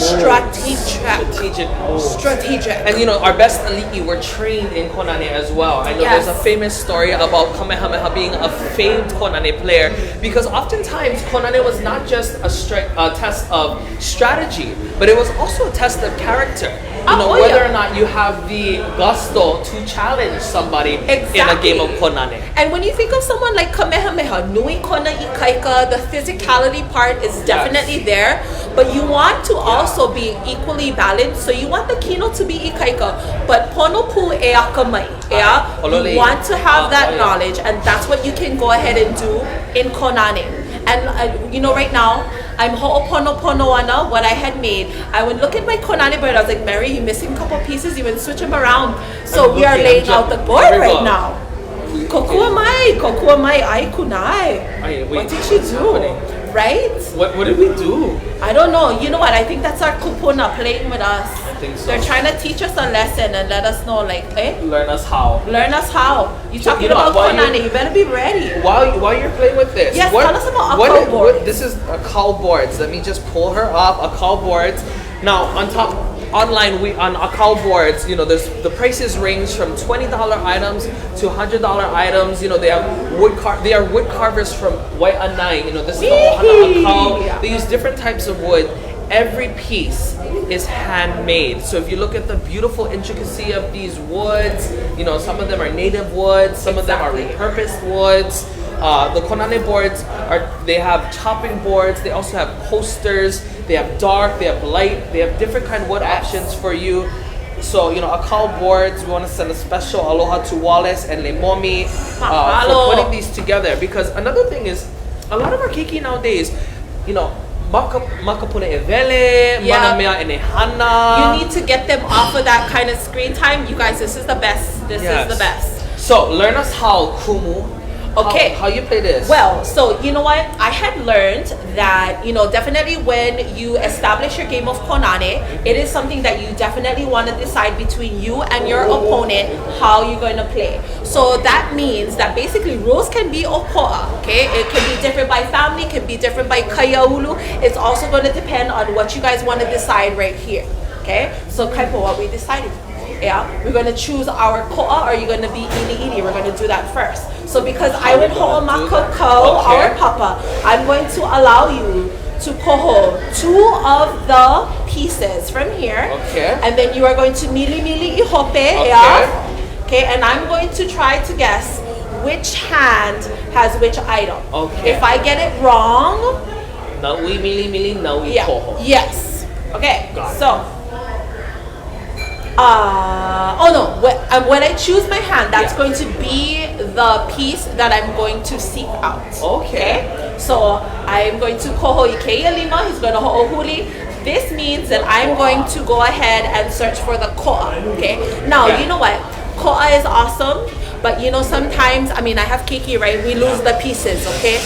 Strategic. And you know, our best ali'i were trained in konane as well. I know there's a famous story about Kamehameha being a famed konane player, because oftentimes konane was not just a test of strategy, but it was also a test of character. You know, whether or not you have the gusto to challenge somebody in a game of konane. And when you think of someone like Kamehameha, nui Konakaipo, the physicality part is definitely there, but you want to also be equally balanced. So you want the kino to be ikaika, but pono pu e akamai. You want to have that knowledge, and that's what you can go ahead and do in konane. And you know, right now, I'm ho'oponoponoana, what I had made. I would look at my Konani board, I was like, Mary, you're missing a couple pieces, you would switch them around. So we are laying out the board right now. Kokua mai, ai kunai. What did she do? Right? What did we do? I don't know. You know what? I think that's our kupuna playing with us. I think so. They're trying to teach us a lesson and let us know, like, learn us how. You're talking about konane, you better be ready. While you're playing with this, yes, tell us about akal boards. This is akal boards. Let me just pull her up. Akal boards. Now, online on akal boards, you know, the prices range from $20 items to $100 items. You know, they have they are wood carvers from Wai'anae. You know, this is the Ohana akal. They use different types of wood. Every piece is handmade. So if you look at the beautiful intricacy of these woods, you know, some of them are native woods, some of them are repurposed woods. The Konani boards they have chopping boards. They also have posters. They have dark. They have light. They have different kind of wood options for you. So, you know, akal boards, we want to send a special aloha to Wallace and Lemomi for putting these together. Because another thing is, a lot of our keiki nowadays, you know, makapuna evele, manamea enehana. You need to get them off of that kind of screen time. You guys, this is the best. This is the best. So, learn us how, Kumu. Okay. How you play this? Well, so you know what? I had learned that, you know, definitely when you establish your game of konane, it is something that you definitely want to decide between you and your opponent how you're going to play. So that means that basically rules can be okoa, okay? It can be different by family, it can be different by kayaulu. It's also going to depend on what you guys want to decide right here, okay? So Kaipo, what we decided. We're going to choose our ko'a, or you're going to be ili. We're going to do that first. So because I went ho'omakoko, our papa, I'm going to allow you to koho 2 of the pieces from here. Okay. And then you are going to mili ihope. Okay, and I'm going to try to guess which hand has which item. Okay. If I get it wrong, now we mili, now we koho. Yes. Okay. Got it. So when I choose my hand, that's going to be the piece that I'm going to seek out. Okay. So I'm going to koho ikeia lima, he's going to ho'ohuli. This means that I'm going to go ahead and search for the ko'a, okay? Now, you know what? Ko'a is awesome, but you know, sometimes, I mean, I have keiki, right? We lose the pieces, okay?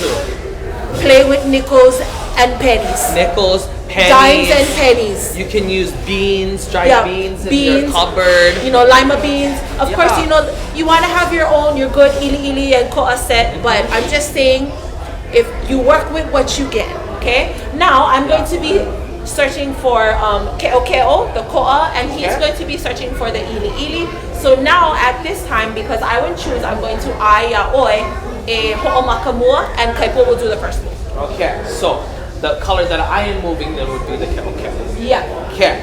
Play with nickels and pennies. Nickels, pennies. Dimes and pennies. You can use beans, dried beans in your cupboard. You know, lima beans. Of course, you know, you want to have your own, your good ili and ko'a set, but I'm just saying, if you work with what you get, okay? Now, I'm going to be searching for ke'o, the ko'a, and he's going to be searching for the ili. So now, at this time, because I will choose, I'm going to oi e ho'omakamua, and Kaipo will do the first move. Okay, so the color that I am moving then would be the ke'o. Yeah. Okay.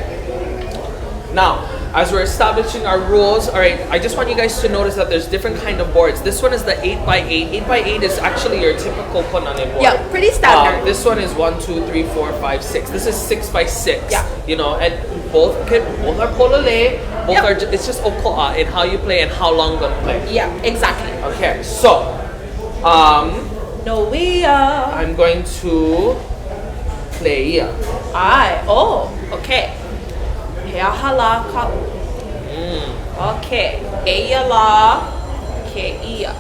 Now, as we're establishing our rules, all right, I just want you guys to notice that there's different kind of boards. This one is the 8x8. 8x8 is actually your typical Konani board. Yeah, pretty standard. This one is 1, 2, 3, 4, 5, 6. This is 6x6. Yeah. You know, and both are polole, both are, it's just oko'a in how you play and how long them play. Yeah, exactly. Okay, so, no, I'm going to play. Okay. Hea hala ka'u. Okay. Eia la ke ia.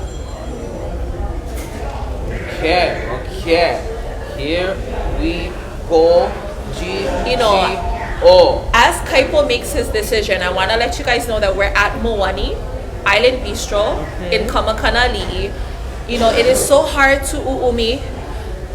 Okay. Here we go. You know, as Kaipo makes his decision, I want to let you guys know that we're at Moani Island Bistro in Kamakanali'i. You know, it is so hard to uumi.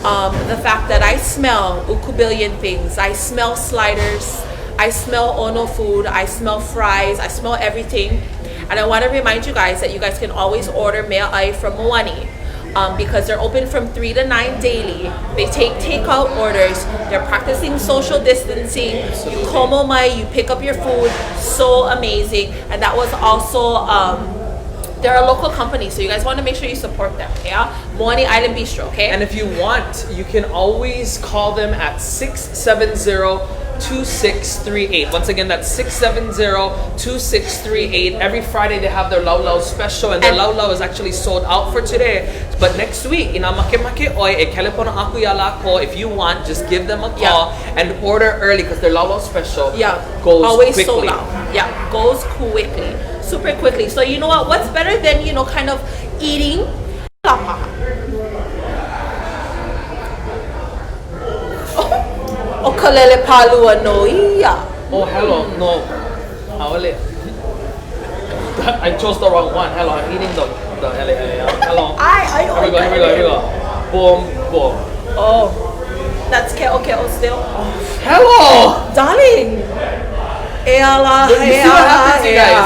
The fact that I smell ukubillion things. I smell sliders. I smell ono food. I smell fries. I smell everything. And I want to remind you guys that you guys can always order mea'ai from Moani. Because they're open from 3 to 9 daily. They take takeout orders. They're practicing social distancing. You komo mai, you pick up your food. So amazing. And that was also, they're a local company, so you guys want to make sure you support them, yeah? Moani Island Bistro, okay? And if you want, you can always call them at 670-2638. Once again, that's 670-2638. Every Friday they have their Lau special, and their Lau is actually sold out for today. But next week, ina make oi e kelepona aku ya la ko. If you want, just give them a call and order early because their Lau special goes always quickly. sold out. Yeah, goes quickly, super quickly. So you know what? What's better than, you know, kind of eating lapa? O kalele palua no ia. Oh, hello, no. I chose the wrong one. Hello, I'm eating the hello. Here we go. Boom. Oh, that's ke'o still. Hello, darling. You see what happens, you guys,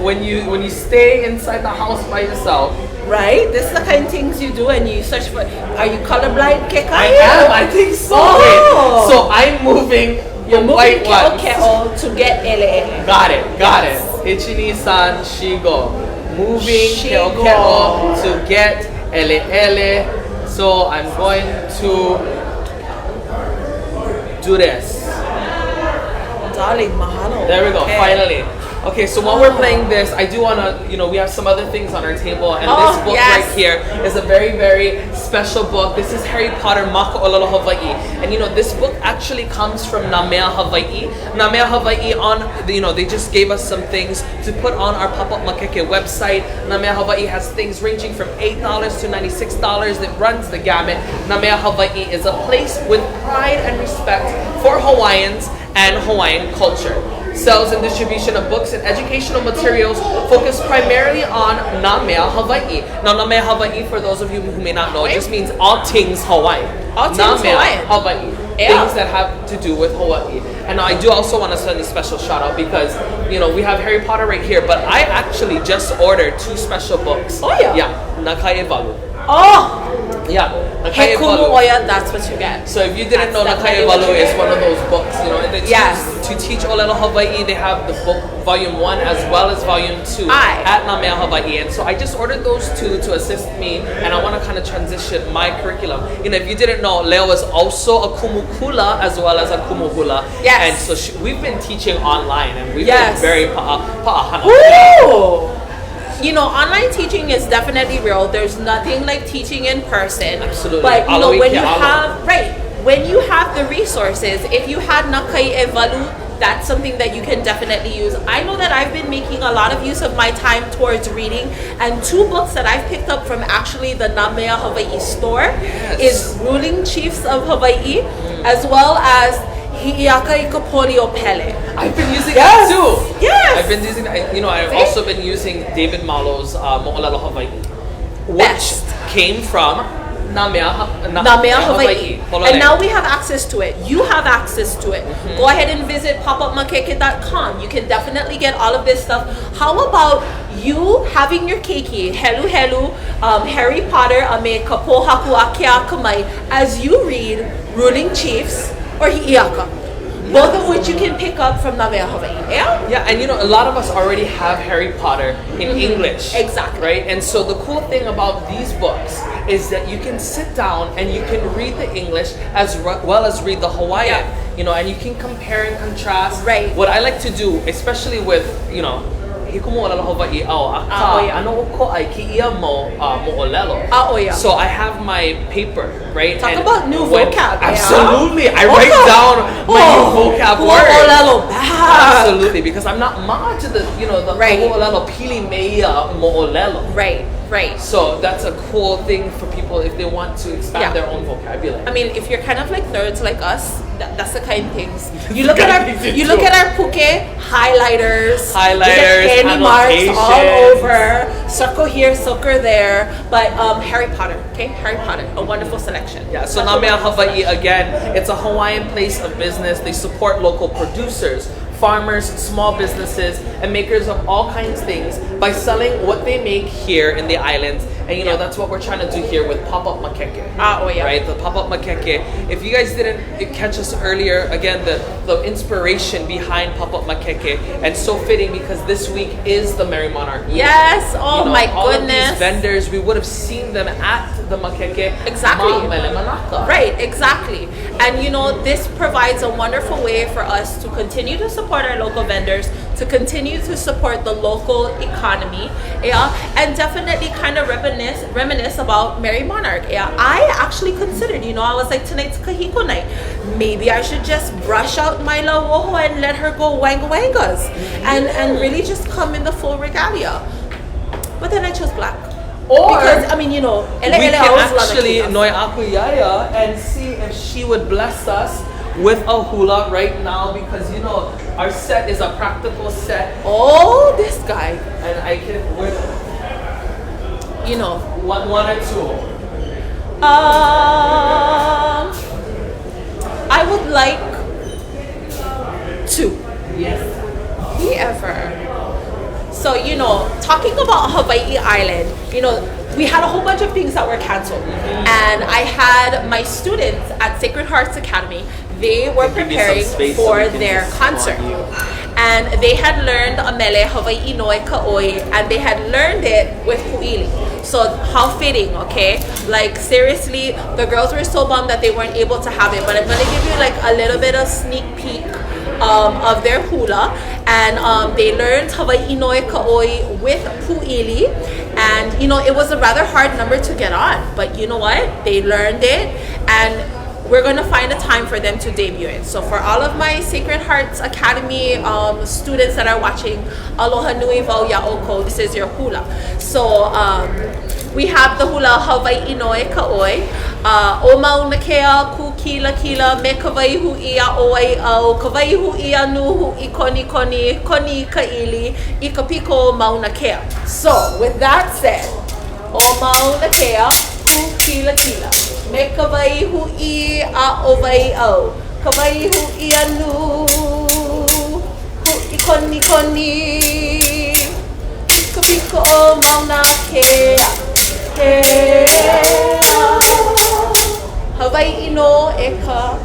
when you stay inside the house by yourself. Right? This is the kind of things you do and you search for. Are you colorblind, Kekai? I am. I think so. Oh. So I'm moving You're the white moving ones. Ke'o to get ele. Got it. Ichini-san Shigo. Moving Ke'o to get ele. So I'm going to do this. Darling, mahalo. There we go, okay. Finally. Okay, so while we're playing this, I do want to, we have some other things on our table, and this book right here is a very, very special book. This is Harry Potter Māka'olelo Hawaii. And this book actually comes from Nāmea Hawaii. Nāmea Hawaii they just gave us some things to put on our Pop-Up Mākeke website. Nāmea Hawaii has things ranging from $8 to $96. It runs the gamut. Nāmea Hawaii is a place with pride and respect for Hawaiians and Hawaiian culture. Sells and distribution of books and educational materials focused primarily on Nāmea Hawaii. Now, Nāmea Hawaii, for those of you who may not know, it just means all things Hawaii. All things Hawaiian. Hawaii. Things that have to do with Hawaii. And I do also want to send a special shout out because, we have Harry Potter right here, but I actually just ordered 2 special books. Oh, yeah? Yeah. Nakai Valu. Oh! Yeah. Nakai Valu. That's what you get. So if you didn't know, Nakai Valu is one of those books, to teach Olelo Hawaii, they have the book volume 1 as well as volume 2 at Nāmea Hawaii. And so I just ordered those 2 to assist me, and I want to kind of transition my curriculum. If you didn't know, Leo is also a Kumu Hula as well as a Kumu Hula. Yes. And so we've been teaching online, and we've been very pa'ahana. Woo! Online teaching is definitely real. There's nothing like teaching in person. Absolutely. But when you have the resources, if you had Nakai Evalu, that's something that you can definitely use. I know that I've been making a lot of use of my time towards reading, and 2 books that I've picked up from actually the Nāmea Hawaii store is Ruling Chiefs of Hawaii, as well as Hi'iakaika Polio Pele. I've been using that too. Yes. I've been using, I've also been using David Malo's Mo'olelo Hawaii, which came from Nāmea Hawaii. And now we have access to it. You have access to it. Go ahead and visit popupmakeke.com. You can definitely get all of this stuff. How about you having your keiki, Helu, Harry Potter, Ame Kapohaku Akia Kamai, as you read ruling chiefs, or hi'iaka. Both of which you can pick up from Nāmea Hawaii. Yeah? Yeah, and you know, a lot of us already have Harry Potter in English. Exactly. Right? And so the cool thing about these books is that you can sit down and you can read the English as well as read the Hawaiian. You know, and you can compare and contrast. Right. What I like to do, especially with, you know, Kumu Hawaii ano ko ai ki ia mo mo'olelo. So I have my paper, right? Talk about new vocab. Absolutely. I write down my new vocab words. Absolutely, because I'm not ma to the, you know, the mo'olelo pili meia mo'olelo. Right. So that's a cool thing for people if they want to expand their own vocabulary. I mean, if you're kind of like nerds like us, that's the kind of things. You look at our puke highlighters, candy marks all over, circle here, circle there. But Harry Potter, Harry Potter, a wonderful selection. Yeah. So Nāmea Hawaii, again, it's a Hawaiian place of business. They support local producers, farmers, small businesses, and makers of all kinds of things by selling what they make here in the islands. And you know, that's what we're trying to do here with Pop-Up Mākeke. Right? The Pop-Up Mākeke. If you guys didn't catch us earlier, again, the inspiration behind Pop-Up Mākeke, and so fitting because this week is the Merry Monarch Week. Yes, all my all goodness. Of these vendors, we would have seen them at the Mākeke. Exactly. Right, exactly. And you know, this provides a wonderful way for us to continue to support our local vendors, to continue to support the local economy, and definitely kind of reminisce about Merry Monarch. I actually considered, you know, I was like, tonight's kahiko night. Maybe I should just brush out my lauoho and let her go wanga-wangas and really just come in the full regalia. But then I chose black. Because, I mean, you know, we can actually noi akuyaya and see if she would bless us with a hula right now, because you know our set is a practical set. Oh, this guy. And I can with, you know, one or two. I would like two. Yes. Whoever. So, you know, talking about Hawaii Island, you know, we had a whole bunch of things that were canceled. And I had my students at Sacred Hearts Academy, they were preparing for their concert. And they had learned Amele Hawaii Noi Ka'oi, and they had learned it with Pu'ili. So how fitting, okay? Like seriously, the girls were so bummed that they weren't able to have it, but I'm gonna give you like a little bit of sneak peek of their hula. And they learned Hawaii Noi Ka'oi with Pu'ili. And you know, it was a rather hard number to get on, but you know what? They learned it, and we're going to find a time for them to debut it. So for all of my Sacred Hearts Academy students that are watching, aloha nui wau ya'oko, this is your hula. So we have the hula Hawaii Noi Ka'oi. O mauna kea ku kila kila me ka waihu ia oai au ka waihu ia nuhu I koni koni koni kaili I ka piko mauna kea. So with that said, o mauna kea ku kila kila me ka waihu I a o wai au ka waihu ia nuhu I koni koni I ka piko o mauna kea. Hawaii no eka.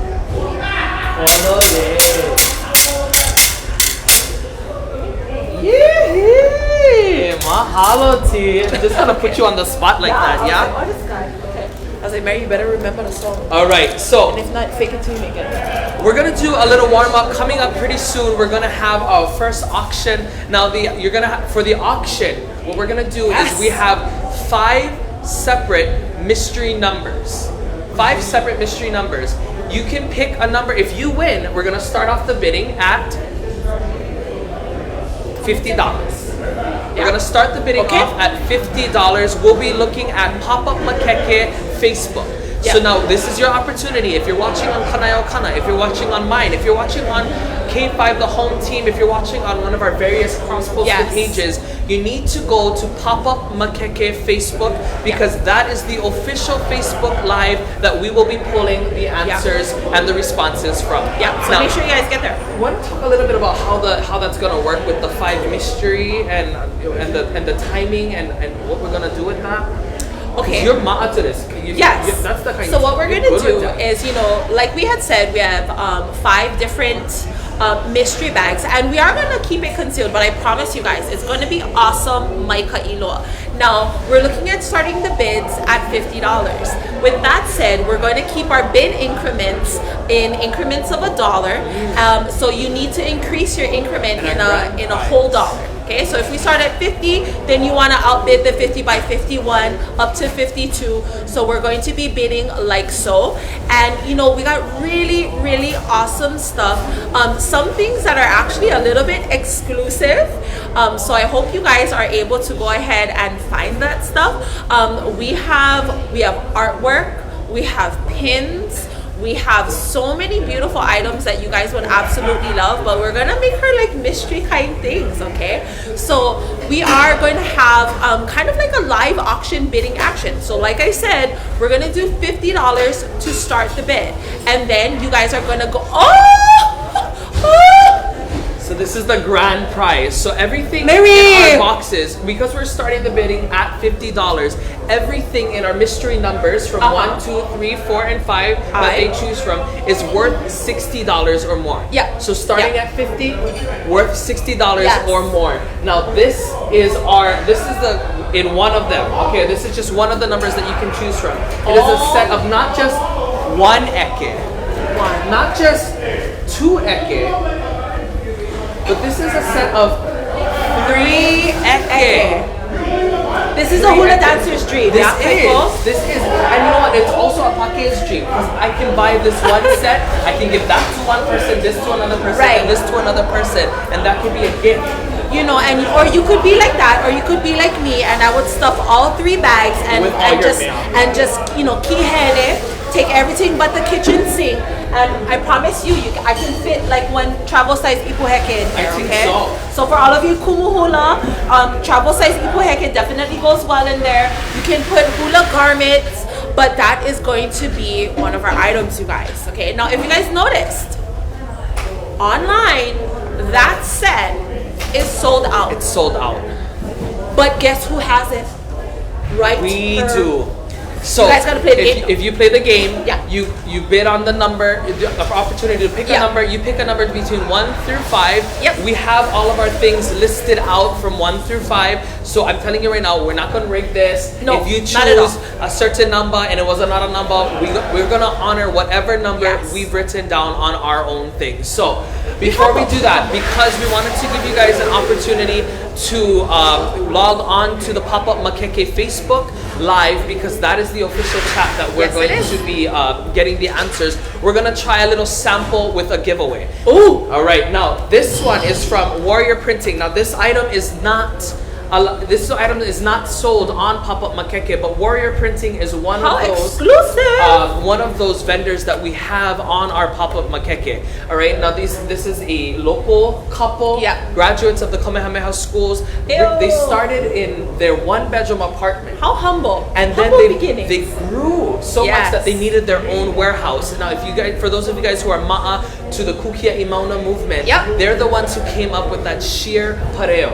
Yeah, mahalo T. I'm just gonna put you on the spot like that, yeah? Oh, this guy. Okay. I was like, Mary, you better remember the song. All right, so. And if not, fake it till you make it. We're gonna do a little warm up coming up pretty soon. We're gonna have our first auction. Now, for the auction, what we're gonna do is we have 5 separate mystery numbers. 5 separate mystery numbers. You can pick a number. If you win, we're gonna start off the bidding at $50. We're gonna start the bidding off at $50. We'll be looking at Pop-Up Mākeke Facebook. So now this is your opportunity. If you're watching on Kanaʻaukana, if you're watching on mine, if you're watching on K5 the home team, if you're watching on one of our various cross-posted pages, you need to go to Pop-Up Mākeke Facebook, because that is the official Facebook Live that we will be pulling the answers and the responses from. So now, make sure you guys get there. I want to talk a little bit about how that's gonna work with the 5 mystery and the timing and what we're gonna do with that. Okay. You're ma'a to this. Yes. That's the kind. So what we're you're gonna good do with that. is, like we had said, we have 5 different mystery bags, and we are gonna keep it concealed. But I promise you guys, it's gonna be awesome. Mai ka'iloa. Now we're looking at starting the bids at $50. With that said, we're going to keep our bid increments in increments of $1. So you need to increase your increment in a whole dollar. Okay, so if we start at 50, then you want to outbid the 50 by 51 up to 52. So we're going to be bidding like so. And we got really, really awesome stuff. Some things that are actually a little bit exclusive. So I hope you guys are able to go ahead and find that stuff. We have artwork, we have pins. We have so many beautiful items that you guys would absolutely love, but we're gonna make her like mystery kind things, okay? So we are going to have kind of like a live auction bidding action. So like I said, we're gonna do $50 to start the bid, and then you guys are gonna go, So this is the grand prize. So everything Mary! in our boxes, because we're starting the bidding at $50, everything in our mystery numbers from 1, 2, 3, 4, and 5 that they choose from is worth $60 or more. Yeah. So starting at 50, worth $60 Yes. or more. Now this is in one of them. Okay, this is just one of the numbers that you can choose from. It is a set of not just one eke, not just 2 eke, but this is a set of 3 eke. This is a hula dancer's dream. This is, and you know what? It's also a package dream, because I can buy this one set, I can give that to one person, this to another person, and this to another person, and that could be a gift. Or you could be like that, or you could be like me, and I would stuff all 3 bags and just kihene, take everything but the kitchen sink, and I promise you, I can fit like one travel size ipuheke in here. Okay. So for all of you Kumu hula, travel size ipuheke definitely goes well in there. You can put hula garments, but that is going to be one of our items, you guys. Okay. Now, if you guys noticed, online that set is sold out. It's sold out. But guess who has it? Right. We do. So you guys gotta play the game. If you play the game, yeah. you bid on the number, the opportunity to pick a number. You pick a number between 1 through 5. Yep. We have all of our things listed out from 1 through 5. So I'm telling you right now, we're not gonna rig this. No, if you not at all. choose a certain number and it was not a number, we're gonna honor whatever number we've written down on our own thing. So before we do that, because we wanted to give you guys an opportunity to log on to the Pop-Up Mākeke Facebook Live, because that is the official chat that we're going to be getting the answers. We're gonna try a little sample with a giveaway. Ooh! All right, now this one is from Warrior Printing. Now this item is not sold on Pop-Up Mākeke, but Warrior Printing is one of those exclusive! One of those vendors that we have on our Pop-Up Mākeke. All right, now this is a local couple, graduates of the Kamehameha schools. They started in their 1-bedroom apartment. How humble! And then they grew so much that they needed their own warehouse. Now, for those of you guys who are ma'a to the Kukia Imauna movement, they're the ones who came up with that sheer pareo.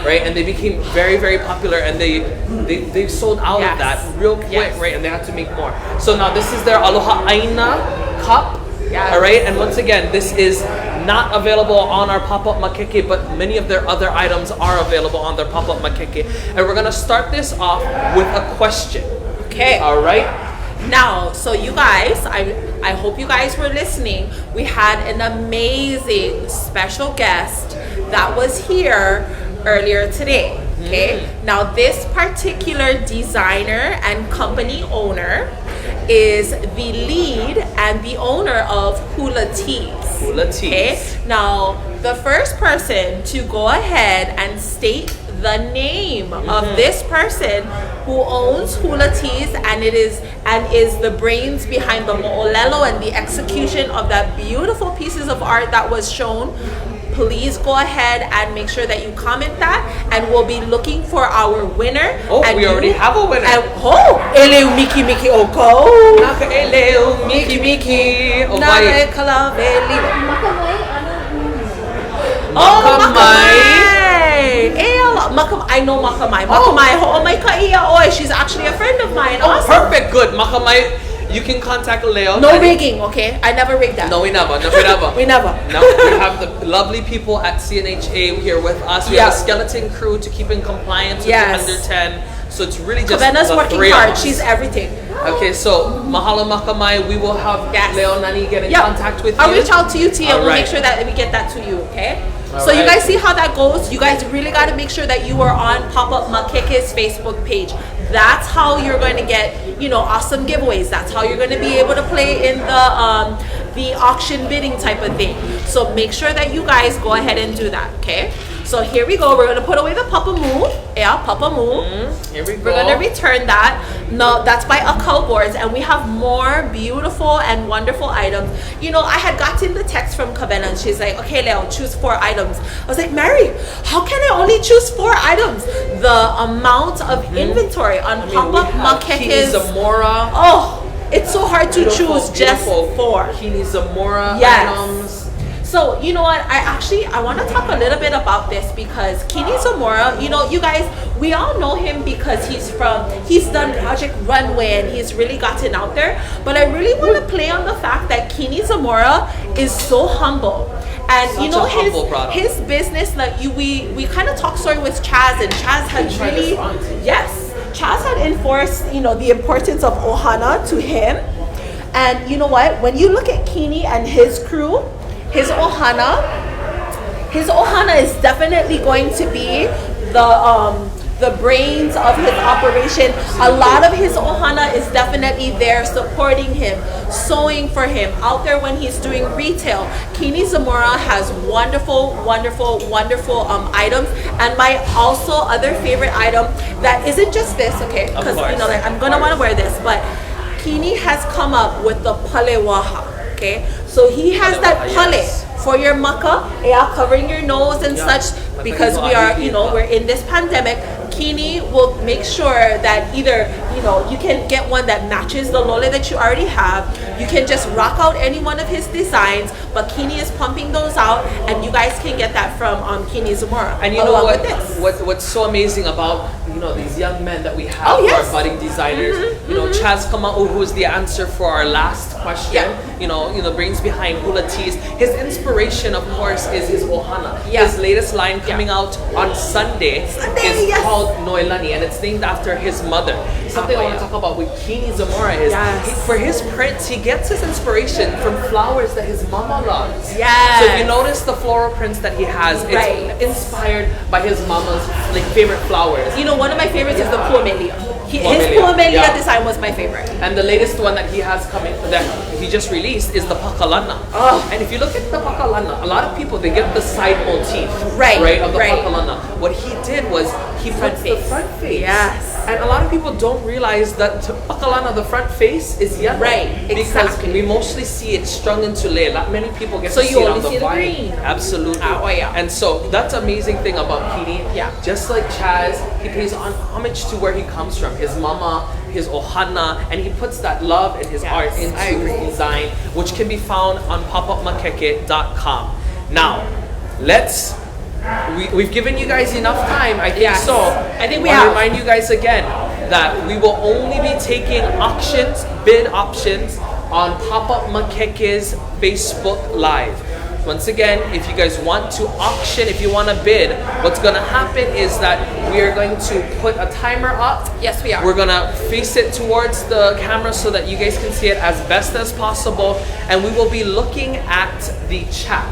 Right, and they became very, very popular, and they sold out of that real quick, right? And they had to make more. So now this is their Aloha Aina cup, all right? And once again, this is not available on our Pop-Up Mākeke, but many of their other items are available on their Pop-Up Mākeke. And we're gonna start this off with a question. Okay. All right. Now, so you guys, I hope you guys were listening. We had an amazing special guest that was here earlier today. Okay. Now this particular designer and company owner is the lead and the owner of Hula Tease. Hula Tease. Okay. Now the first person to go ahead and state the name of this person who owns Hula Tease and is the brains behind the mo'olelo and the execution of that beautiful pieces of art that was shown, please go ahead and make sure that you comment that, and we'll be looking for our winner. Oh, and we already have a winner. Eleu Miki Miki Oko. Naka eleu Miki Miki. Naka kalaveli. Makamai. I know Makamai. Makamai ho'omaika ia oi. She's actually a friend of mine. Makamai, you can contact Leo. No rigging, okay? I never rigged that. No, we never. We never. Now we have the lovely people at CNHA here with us. We have a skeleton crew to keep in compliance with the under 10. So it's really just Kavena's the working three of hard. us. She's everything. Okay, so mahalo makamai. We will have Leonani get in contact with you. I'll reach out to you, Tia. We'll right. make sure that we get that to you, okay? All so you right. guys see how that goes? You guys really got to make sure that you are on Pop-Up Mākeke's Facebook page. That's how you're going to get, you know, awesome giveaways. That's how you're going to be able to play in the auction bidding type of thing. So make sure that you guys go ahead and do that, okay? So here we go. We're going to put away the Papa Moo. Yeah, Papa Moo. Here we go. We're going to return that. No, that's by Akal Boards. And we have more beautiful and wonderful items. You know, I had gotten the text from Kavena and she's like, okay, Leo, choose 4 items. I was like, Mary, how can I only choose 4 items? The amount of inventory on Pop-Up Mākeke's. Zamora. Oh, it's so hard to choose just 4. Kini Zamora items. So, you know what, I want to talk a little bit about this because Kini Zamora, you know, you guys, we all know him because he's done Project Runway and he's really gotten out there. But I really want to play on the fact that Kini Zamora is so humble. And Such you know, his business, like we kind of talked story with Chaz, and Chaz had really, Chaz had enforced, you know, the importance of Ohana to him. And you know what, when you look at Kini and his crew, his ohana is definitely going to be the brains of his operation. A lot of his ohana is definitely there supporting him, sewing for him, out there when he's doing retail. Kini Zamora has wonderful items. And my also other favorite item that isn't just this, okay, because you know, like, I'm gonna want to wear this, but Kini has come up with the palewaha. Okay, so he has that pale for your maka, covering your nose and such, because we are, you know, we're in this pandemic. Kini will make sure that either, you know, you can get one that matches the lole that you already have. You can just rock out any one of his designs, but Kini is pumping those out, and you guys can get that from Kini Zamora. And you know what's so amazing about, you know, these young men that we have who are budding designers. You know, Chaz Kamau, who is the answer for our last question. You know, brains behind Hula Tease. His inspiration, of course, is his ohana. His latest line coming out on Sunday is called Noelani, and it's named after his mother. Something I want to talk about with Kini Zamora is for his prints, he gets his inspiration from flowers that his mama loves. So if you notice the floral prints that he has, it's inspired by his mama's favorite flowers. You know, one of my favorites is the Puamelia. His Puamelia design was my favorite. And the latest one that he has coming, that he just released, is the Pakalana. And if you look at the Pakalana, a lot of people, they get the side motif of the Pakalana. What he did was he put the front face. And a lot of people don't realize that Pakalana, the front face, is yellow. Because we mostly see it strung into lei. Not many people get to see it on the vine. Absolutely. And so that's amazing thing about Kini. Just like Chaz, he pays homage to where he comes from. His mama, his ohana, and he puts that love and his art into his design, which can be found on popupmakeke.com. Now, we've given you guys enough time, I think so. I think we have. have. Remind you guys again that we will only be taking bid options on Pop-Up Mākeke's Facebook Live. Once again, if you guys want to auction, if you want to bid, what's going to happen is that we are going to put a timer up. Yes, we are. We're going to face it towards the camera so that you guys can see it as best as possible. And we will be looking at the chat.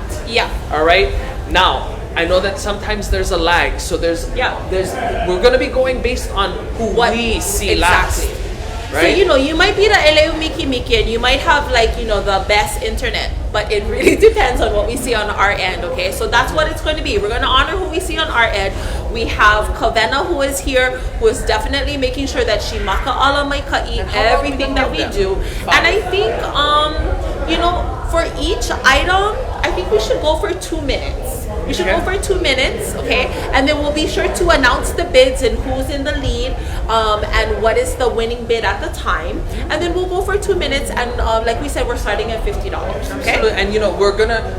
All right? Now, I know that sometimes there's a lag. So we're going to be going based on what we see last. Right? So, you know, you might be the Eleu Miki Miki and you might have, like, you know, the best internet, but it really depends on what we see on our end, okay? So that's what it's going to be. We're going to honor who we see on our end. We have Kavena, who is here, who is definitely making sure that she maka ala mai ka'i everything that we do. And I think, you know, for each item, I think we should go for 2 minutes. We should go for 2 minutes, okay? And then we'll be sure to announce the bids and who's in the lead, and what is the winning bid at the time. And then we'll go for 2 minutes, and like we said, we're starting at $50, okay? Absolutely. And you know,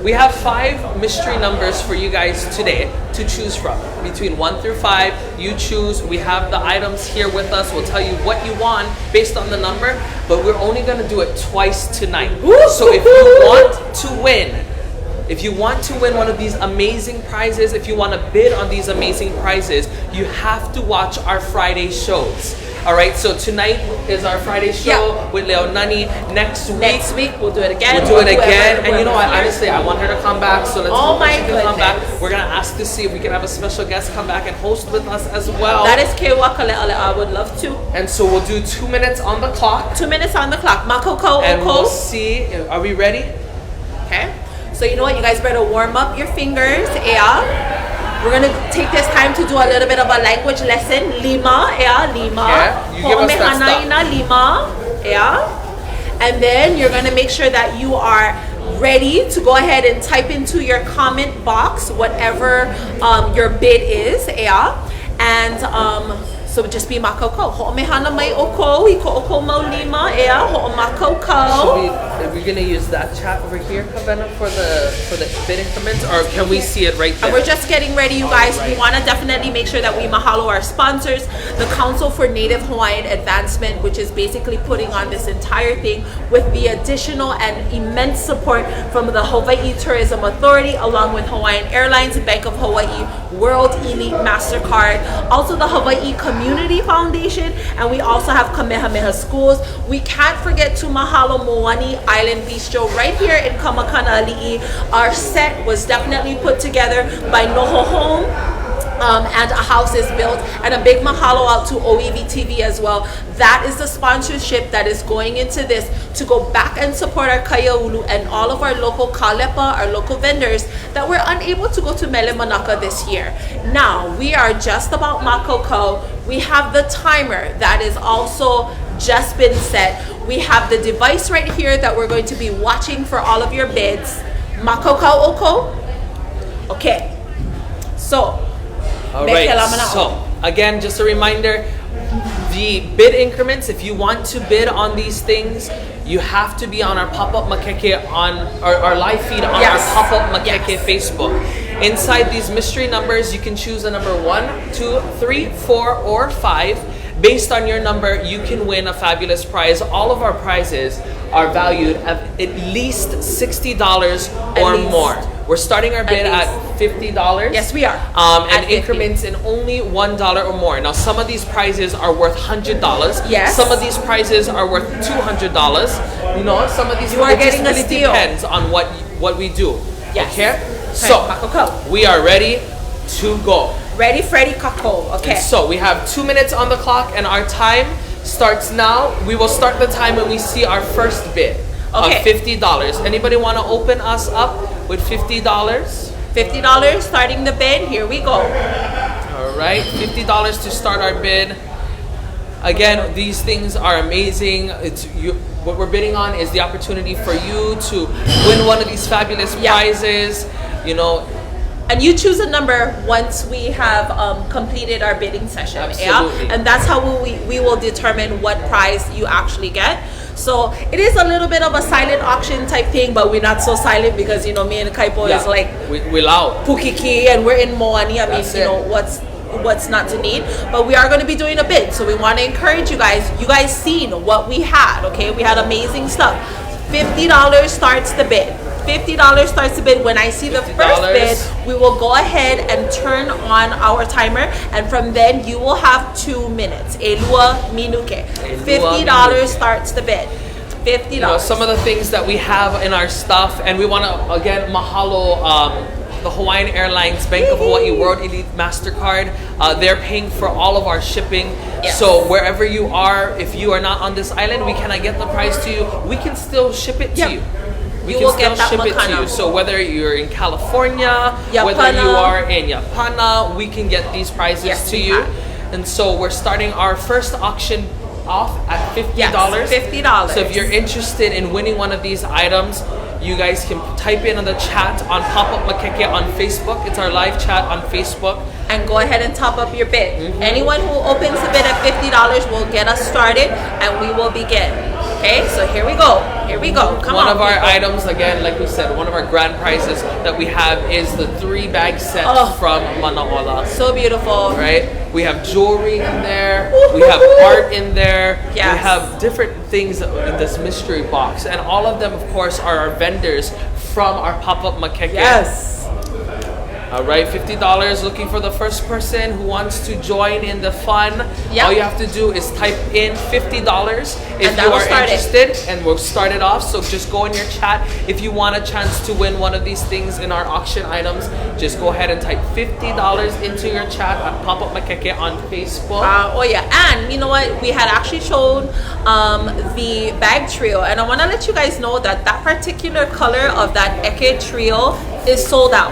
we have 5 mystery numbers for you guys today to choose from. between 1 through 5. You choose. We have the items here with us. We'll tell you what you want based on the number, but we're only going to do it twice tonight. So if you want to win, one of these amazing prizes, if you want to bid on these amazing prizes, you have to watch our Friday shows. All right, so tonight is our Friday show with Leonani. Next week we'll do it again. We'll do it again. And you know what? Honestly, I want her to come back. So let's hope she can come back. We're gonna ask to see if we can have a special guest come back and host with us as well. That is Kewakale. I would love to. And so we'll do 2 minutes on the clock. 2 minutes on the clock. Makoko. And we'll see. Are we ready? Okay. So you know what? You guys better warm up your fingers. Yeah. We're gonna take this time to do a little bit of a language lesson. Lima, lima. Yeah, you give us that stuff. Lima, and then you're gonna make sure that you are ready to go ahead and type into your comment box whatever your bid is, and so just be makoko. Ho'omehana mai oko, iko oko mau lima, ho'omakoko. Are we gonna use that chat over here, Kavena, for the bid increments, or can we see it right there? And we're just getting ready, you guys. We want to definitely make sure that we mahalo our sponsors, the Council for Native Hawaiian Advancement, which is basically putting on this entire thing with the additional and immense support from the Hawaii Tourism Authority, along with Hawaiian Airlines, Bank of Hawaii, World Elite MasterCard, also the Hawaii Community Foundation, and we also have Kamehameha Schools. We can't forget to mahalo Moani Island Bistro right here in Kamakanali'i. Our set was definitely put together by Noho Home. And a house is built, and a big mahalo out to OEV TV as well. That is the sponsorship that is going into this to go back and support our Kaiaulu and all of our local kalepa, our local vendors that were unable to go to Mele Manaka this year. Now, we are just about makoko. We have the timer that is also just been set. We have the device right here that we're going to be watching for all of your bids. Makoko oko? Okay. So, all right, so again, just a reminder, the bid increments, if you want to bid on these things, you have to be on our Pop-Up Mākeke on our live feed on our Pop-Up Mākeke Facebook. Inside these mystery numbers, you can choose a number 1, 2, 3, 4, or 5. Based on your number, you can win a fabulous prize. All of our prizes are valued at least $60 or more. We're starting our bid at $50. Yes, we are. And increments in only $1 or more. Now, some of these prizes are worth $100. Yes. Some of these prizes are worth $200. You know, some of these you are getting a steal. Depends on what we do. Yes. Okay. So we are ready to go. Ready, Freddy, kako. Okay. And so we have 2 minutes on the clock, and our time starts now. We will start the time when we see our first bid. Okay. Of $50. Anybody want to open us up with $50? $50 starting the bid. Here we go. All right, $50 to start our bid. Again, these things are amazing. What we're bidding on is the opportunity for you to win one of these fabulous prizes. You know. And you choose a number once we have completed our bidding session. Absolutely. And that's how we will determine what prize you actually get. So it is a little bit of a silent auction type thing, but we're not so silent because, you know, me and Kaipo is like we loud Pukiki, and we're in Moani. I mean, you know, what's not to need, but we are going to be doing a bid, so we want to encourage you guys. You guys seen what we had. Okay, we had amazing stuff. $50 starts the bid. $50 starts the bid. When I see the first bid, we will go ahead and turn on our timer, and from then you will have 2 minutes. Elua minuke. $50 starts the bid. $50. You know, some of the things that we have in our stuff, and we want to again mahalo the Hawaiian Airlines, Bank of Hawaii, World Elite MasterCard. They're paying for all of our shipping. Yes. So wherever you are, if you are not on this island, we cannot get the price to you. We can still ship it to you. We can still ship it to you. So whether you're in California, whether you are in Yapana, we can get these prizes to you. And so we're starting our first auction off at $50. Yes, $50. So if you're interested in winning one of these items, you guys can type in on the chat on Pop-Up Mākeke on Facebook. It's our live chat on Facebook. And go ahead and top up your bid. Anyone who opens the bid at $50 will get us started, and we will begin. Okay, so here we go. Here we go. Come on. One of our people. items, again, like we said, one of our grand prizes that we have is the 3-bag set from Manaola. So beautiful. Right? We have jewelry in there. We have art in there. Yes. We have different things in this mystery box. And all of them, of course, are our vendors from our Pop-Up Mākeke. Yes. All right, $50. Looking for the first person who wants to join in the fun. Yep. All you have to do is type in $50 if you are start interested, and we'll start it off. So just go in your chat. If you want a chance to win one of these things in our auction items, just go ahead and type $50 into your chat at Pop-Up Mākeke on Facebook. Oh yeah, and you know what? We had actually shown the bag trio, and I want to let you guys know that that particular color of that Eke trio is sold out.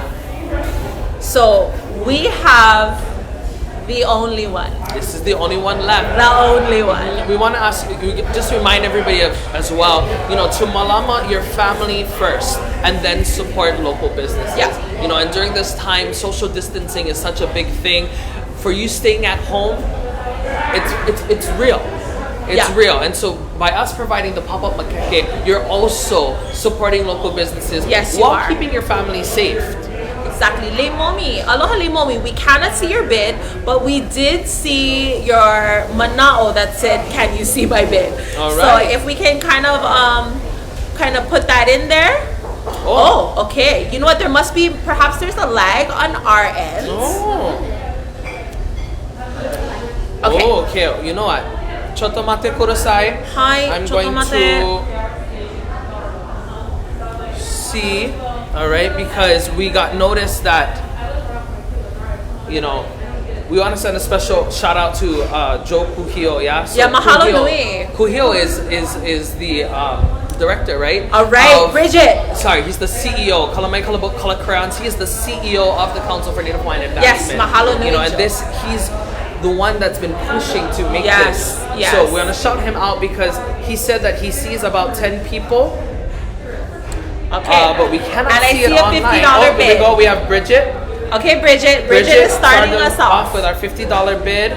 So we have the only one. This is the only one left. The only one. We want to ask, just remind everybody as well, you know, to malama your family first and then support local businesses. Yeah. You know, and during this time, social distancing is such a big thing. For you staying at home, it's real. It's real. And so by us providing the Pop-Up Mākeke, you're also supporting local businesses while keeping your family safe. Exactly. Leimomi, aloha Leimomi. We cannot see your bid, but we did see your manao that said, "Can you see my bid?" All right. So if we can kind of put that in there. Oh, okay. You know what? There must be, perhaps there's a lag on our end. Okay. Oh, okay. You know what? Chotomate kurosai. Hi. I'm going to see. All right, because we got noticed that, you know, we want to send a special shout out to Joe Kuhio, yeah? So mahalo nui. Kuhio is the director, right? All right, Bridget. Sorry, he's the CEO. Kalamai Kalabok Kala Crayons. He is the CEO of the Council for Native Hawaiian Advancement. Yes, mahalo nui. You know, and he's the one that's been pushing to make this. Yes. So we're gonna shout him out because he said that he sees about 10 people. Okay. But we cannot and see I see it a online. $50 bid. Here we go. We have Bridget. Okay, Bridget. Bridget is starting us off with our $50 bid.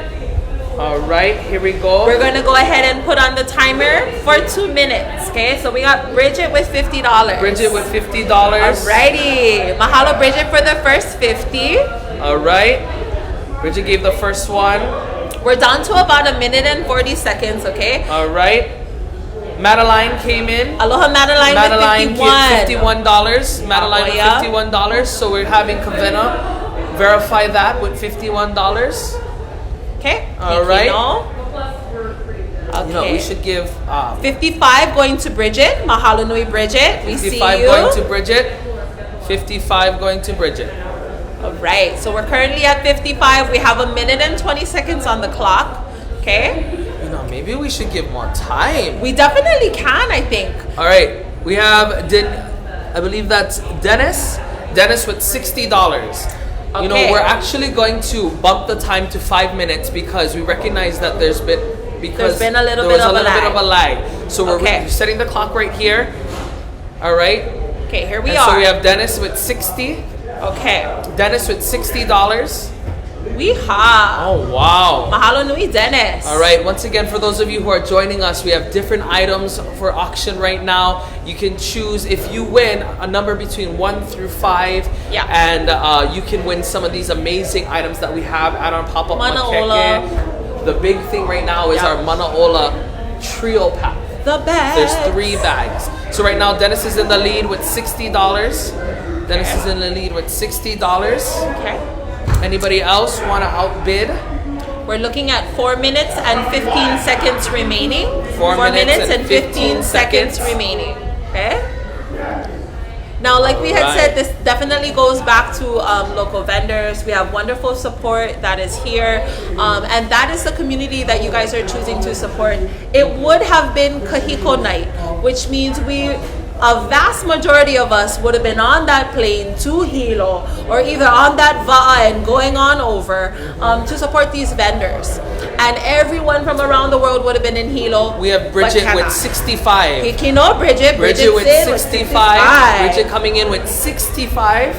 All right, here we go. We're going to go ahead and put on the timer for 2 minutes. Okay, so we got Bridget with $50. Bridget with $50. Alrighty. Mahalo, Bridget, for the first 50. All right. Bridget gave the first one. We're down to about 1 minute and 40 seconds, okay? All right. Madeline came in. Aloha Madeline with $51. Madeline with $51. So we're having Kavena verify that with $51. Okay. All right. Okay. You know, we should give 55 going to Bridget. Mahalo nui, Bridget. We see you. 55 going to Bridget. 55 going to Bridget. All right. So we're currently at 55. We have 1 minute and 20 seconds on the clock. Okay. You know, maybe we should give more time. We definitely can, I think. All right, we have I believe that's Dennis. Dennis with $60. Okay. You know, we're actually going to bump the time to 5 minutes because we recognize that there's been a little bit of a lag. So we're setting the clock right here. All right. Okay, here we are. So we have Dennis with 60. Okay. Dennis with $60. Oh wow. Mahalo nui, Dennis. All right, once again, for those of you who are joining us, we have different items for auction right now. You can choose, if you win, a number between 1 through 5. Yeah. And you can win some of these amazing items that we have at our Pop-Up Mākeke. The big thing right now is our Manaola trio pack. The bag. There's 3 bags. So right now, Dennis is in the lead with $60. Dennis is in the lead with $60. Okay. Anybody else want to outbid? We're looking at 4 minutes and 15 seconds remaining. 4 minutes and 15 seconds remaining. Okay. Now, like we had said, this definitely goes back to local vendors. We have wonderful support that is here. And that is the community that you guys are choosing to support. It would have been Kahiko night, which means a vast majority of us would have been on that plane to Hilo or either on that va'a and going on over to support these vendors. And everyone from around the world would have been in Hilo. We have Bridget with 65. Hikino, Bridget with 65. Bridget coming in with 65.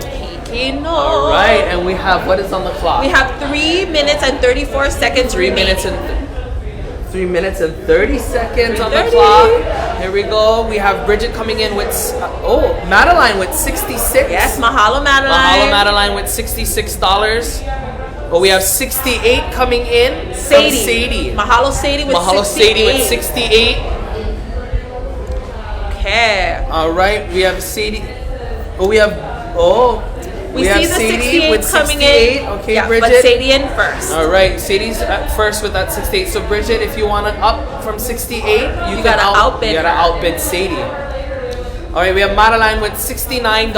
Hikino. All right, and we have, what is on the clock? We have 3 minutes and 34 seconds 3 minutes and 3 minutes and 30 seconds on the clock. Here we go. We have Bridget coming in with, Madeline with 66. Yes, mahalo Madeline. Mahalo Madeline with $66. Well, we have 68 coming in. Sadie. Mahalo Sadie with 68. Mahalo Sadie with 68. Okay. All right, we have Sadie. We see the Sadie 68 with coming 68. in. Okay, yeah, Bridget. But Sadie in first. All right, Sadie's at first with that 68. So Bridget, if you want to up from 68, you gotta outbid You gotta outbid Sadie. All right, we have Madeline with $69.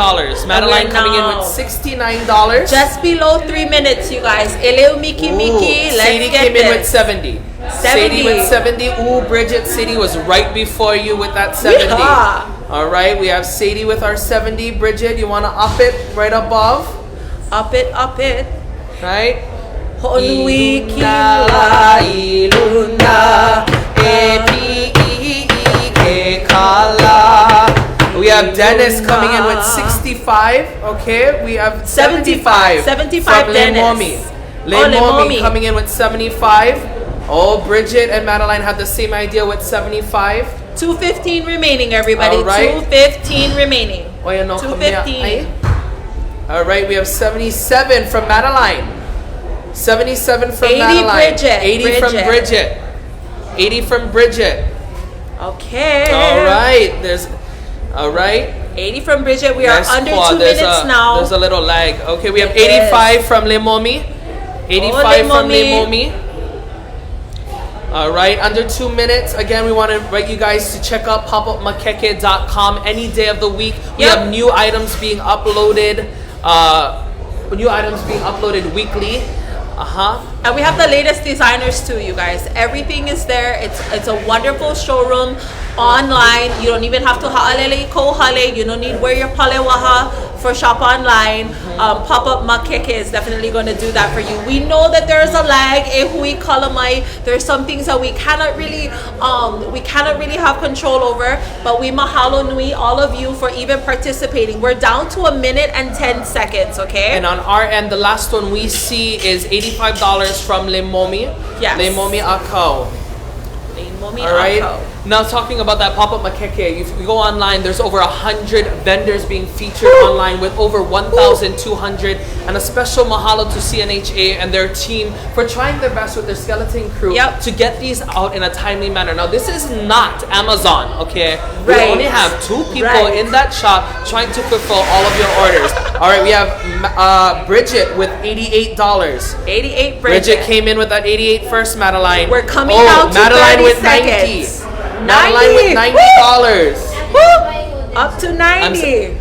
Madeline coming in with $69. Just below 3 minutes, you guys. Eleu Miki. Let's Sadie get came this. in with 70. Sadie with 70. Ooh, Bridget, Sadie was right before you with that 70. Yeah. All right, we have Sadie with our 70. Bridget, you want to up it right above? Up it. Right? Honui kila iluna e kala. We have Dennis coming in with 65. Okay, we have 75. 75 from Dennis. Lemomi coming in with 75. Oh, Bridget and Madeline had the same idea with 75. 2:15 remaining, everybody. All right. 2:15 remaining. 2:15. All right, we have 77 from Madeline. 77 from 80 Madeline. Bridget. 80 from Bridget. 80 from Bridget. Okay. All right. All right. 80 from Bridget. We are under 2 minutes now. There's a little lag. Okay, we have 85 from Lemomi. 85 from Lemomi. All right, under 2 minutes. Again, we want to invite you guys to check out popupmakeke.com any day of the week. We have new items being uploaded. Weekly. And we have the latest designers too, you guys. Everything is there. It's a wonderful showroom online. You don't even have to ha'alele ko hale. You don't need wear your palewaha for shop online. Pop-Up Mākeke is definitely going to do that for you. We know that there's a lag. Ehui kalamai. There's some things that we cannot really have control over. But we mahalo nui all of you for even participating. We're down to 1 minute and 10 seconds. Okay. And on our end, the last one we see is $85 from Lemomi. Yes. Lemomi Akau. All right. Now talking about that Pop-Up Mākeke, if you go online, there's over 100 vendors being featured online with over 1,200, and a special mahalo to CNHA and their team for trying their best with their skeleton crew to get these out in a timely manner. Now this is not Amazon, okay? We only have 2 people in that shop trying to fulfill all of your orders. All right, we have Bridget with $88. 88 Bridget came in with that 88 first, Madeline. We're coming down to Madeline 30 with seconds. 90. Madeline with $90. Up to 90.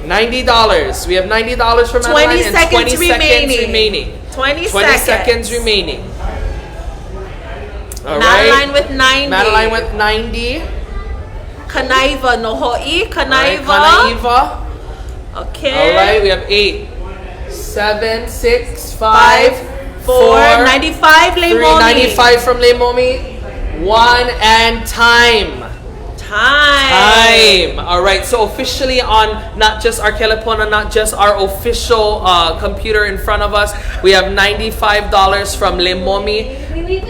$90. We have $90 for Madeline 20 and seconds 20 seconds remaining. 20 seconds remaining. All Madeline right. with 90. Madeline with 90. Kanaiva Noho'i. Kanaiva. Kanaiva. Okay. All right. We have 8, 7, 6, 5, 4, 95 3, Lemomi. 95 from Lemomi. 1 and time. All right, so officially on not just our Kelepona, not just our official computer in front of us, we have $95 from Lemomi. Wait.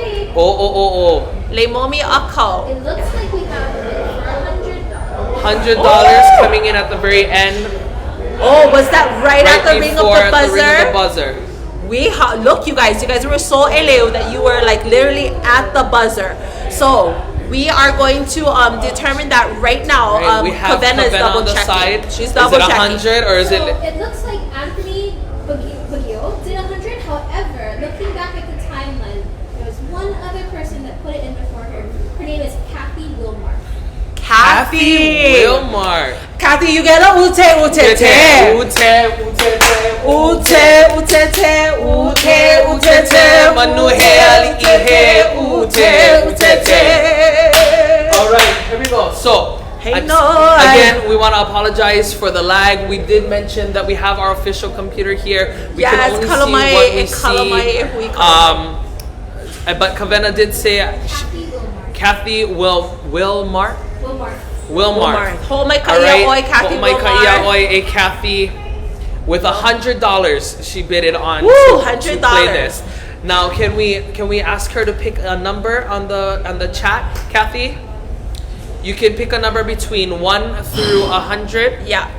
Lemomi Akau. It looks like we have $100 coming in at the very end. Oh, was that right at the ring of the buzzer? The ring of the buzzer. Look, you guys were so eleu that you were like literally at the buzzer. So we are going to determine that right now. We have Kavena is double checking. She's double checking. Is it 100 or is it? It looks like Anthony Bagio did 100. However, looking back at the timeline, there was one other person that put it in before her. Her name is Kathy Wilmar. Kathy Wilmar. Kathy, you get a ute. All right, here we go. So, again, we want to apologize for the lag. We did mention that we have our official computer here. We can only see what we see. But Kavena did say Kathy Wilmar. Ho mai Kathy Kathy with $100 she bid it on Woo, to play this. Now, can we ask her to pick a number on the chat, Kathy? You can pick a number between 1 through 100. Yeah.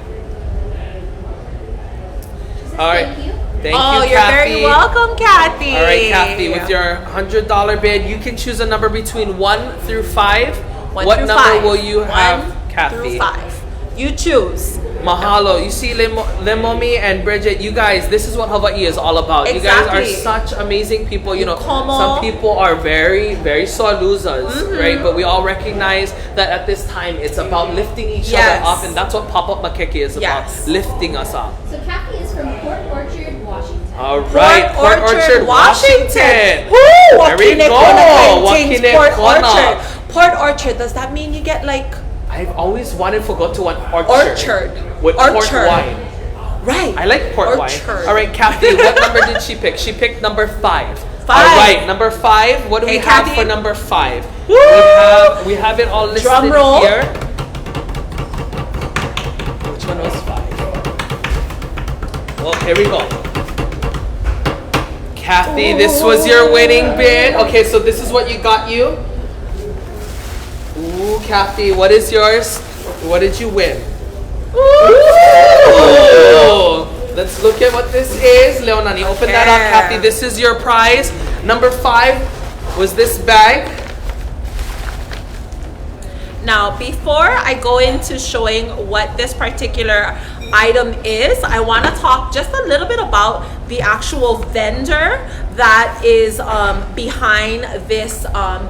All right. Thank you. Thank Oh, you, you're Kathy. very welcome, Kathy. All right, Kathy, with your $100 bid, you can choose a number between 1 through 5. What through number 5. will you have, 1 Kathy? through 5. You choose. Mahalo. You see, Lemomi and Bridget, you guys, this is what Hawaii is all about. Exactly. You guys are such amazing people. You know, Como. some people are very, very sore losers, right? But we all recognize that at this time, it's about lifting each other up, and that's what Pop-Up Mākeke is about, lifting us up. So Kathy is from Port Orchard, Washington. All right, Port Orchard, Washington. Woo! There we go. Wakine Port Kona. Orchard. Port Orchard. Does that mean you get like? I've always wanted to go to an orchard. With port wine. Right. I like port wine. All right, Kathy, what number did she pick? She picked number 5. All right, number 5. What do we have for number 5? Woo! We have it all listed Drum roll. here. Which one was 5? Well, here we go. Kathy, this was your winning bid. Okay, so this is what you got you. Ooh, Kathy, what is yours? What did you win? Ooh. Let's look at what this is. Leonani, open that up, Kathy. This is your prize. Number 5 was this bag. Now, before I go into showing what this particular item is, I want to talk just a little bit about the actual vendor that is behind this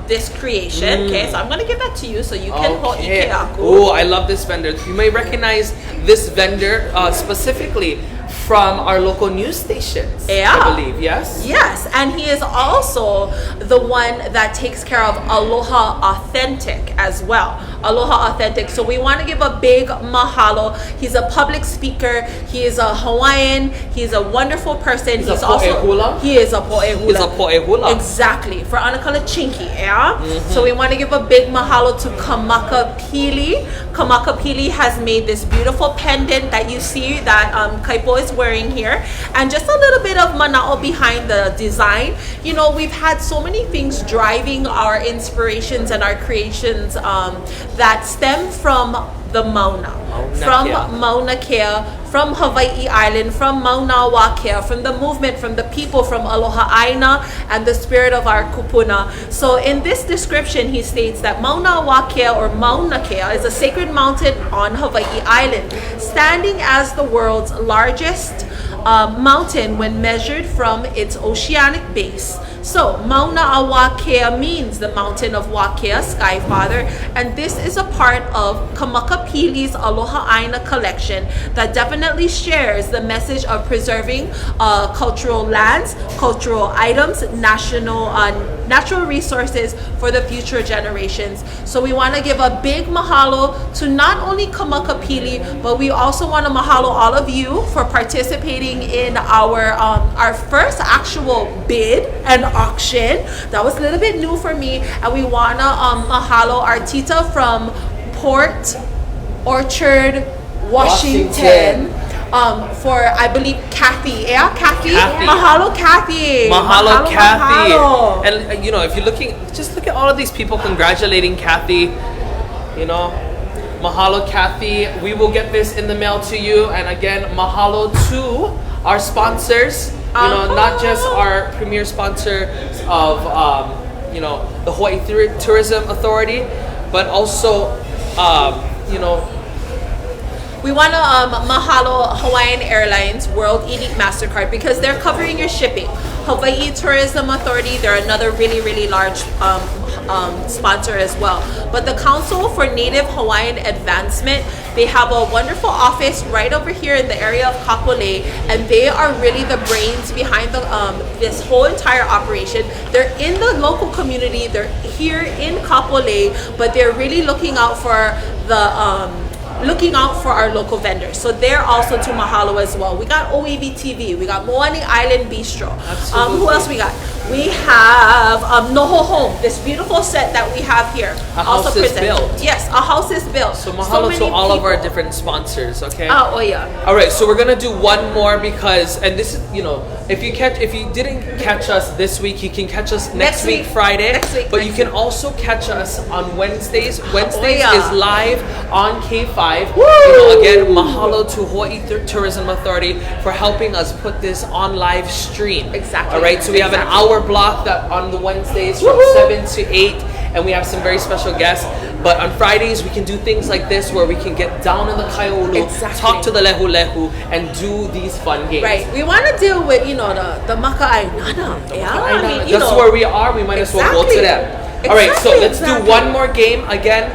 this creation. Okay, so I'm going to give that to you so you can hold Ikeaku. Oh, I love this vendor. You may recognize this vendor specifically from our local news stations, I believe, yes? Yes, and he is also the one that takes care of Aloha Authentic as well. Aloha Authentic. So we want to give a big mahalo. He's a public speaker. He is a Hawaiian. He's a wonderful person. He's also he is a po'ehula. He's a po'ehula. Exactly. For Anakala Chinky, yeah? So we want to give a big mahalo to Kamaka Pili. Kamaka Pili has made this beautiful pendant that you see that Kaipo is wearing here, and just a little bit of mana'o behind the design. You know, we've had so many things driving our inspirations and our creations that stem from the Mauna, from Mauna Kea, from Hawaii Island, from Mauna Wakea, from the movement, from the people, from Aloha Aina, and the spirit of our kupuna. So in this description, he states that Mauna Wakea or Mauna Kea is a sacred mountain on Hawaii Island, standing as the world's largest mountain when measured from its oceanic base. So Mauna Wakea means the mountain of Wakea, Sky Father, and this is a part of Kamakapili's Aloha Aina collection that definitely shares the message of preserving cultural lands, cultural items, natural resources for the future generations. So we want to give a big mahalo to not only Kamakapili, but we also want to mahalo all of you for participating in our first actual bid and auction. That was a little bit new for me, and we want to mahalo our tita from Port Orchard, Washington. For I believe Kathy. Yeah, Kathy. Mahalo, Kathy. Mahalo, Kathy. And you know, if you're looking, just look at all of these people congratulating Kathy. You know, mahalo, Kathy. We will get this in the mail to you. And again, mahalo to our sponsors. You know, not just our premier sponsor of you know, the Hawaii Tourism Authority, but also you know, we want to mahalo Hawaiian Airlines World Elite MasterCard because they're covering your shipping. Hawaii Tourism Authority, they're another really large sponsor as well. But the Council for Native Hawaiian Advancement, they have a wonderful office right over here in the area of Kapolei, and they are really the brains behind this whole entire operation. They're in the local community, they're here in Kapolei, but they're really looking out for our local vendors. So they're also to mahalo as well. We got OEV TV, we got Moani Island Bistro. Who else we got? We have Noho Home, this beautiful set that we have here. A house is built. Yes, a house is built. So mahalo to all of our different sponsors, okay? Oh yeah. All right, so we're gonna do one more because, and this is, you know, if you didn't catch us this week, you can catch us next week Friday. But you can also catch us on Wednesdays. Wednesdays is live on K5. You know, again, mahalo to Hawaii Tourism Authority for helping us put this on live stream. Exactly. All right, so we have an hour block that on the Wednesdays from 7 to 8, and we have some very special guests. But on Fridays, we can do things like this where we can get down in the kaiolu, talk to the lehu lehu, and do these fun games. Right. We want to deal with, you know, the maka'ainana. Yeah. That's where we are. We might as well go to them. All right, so let's do one more game again.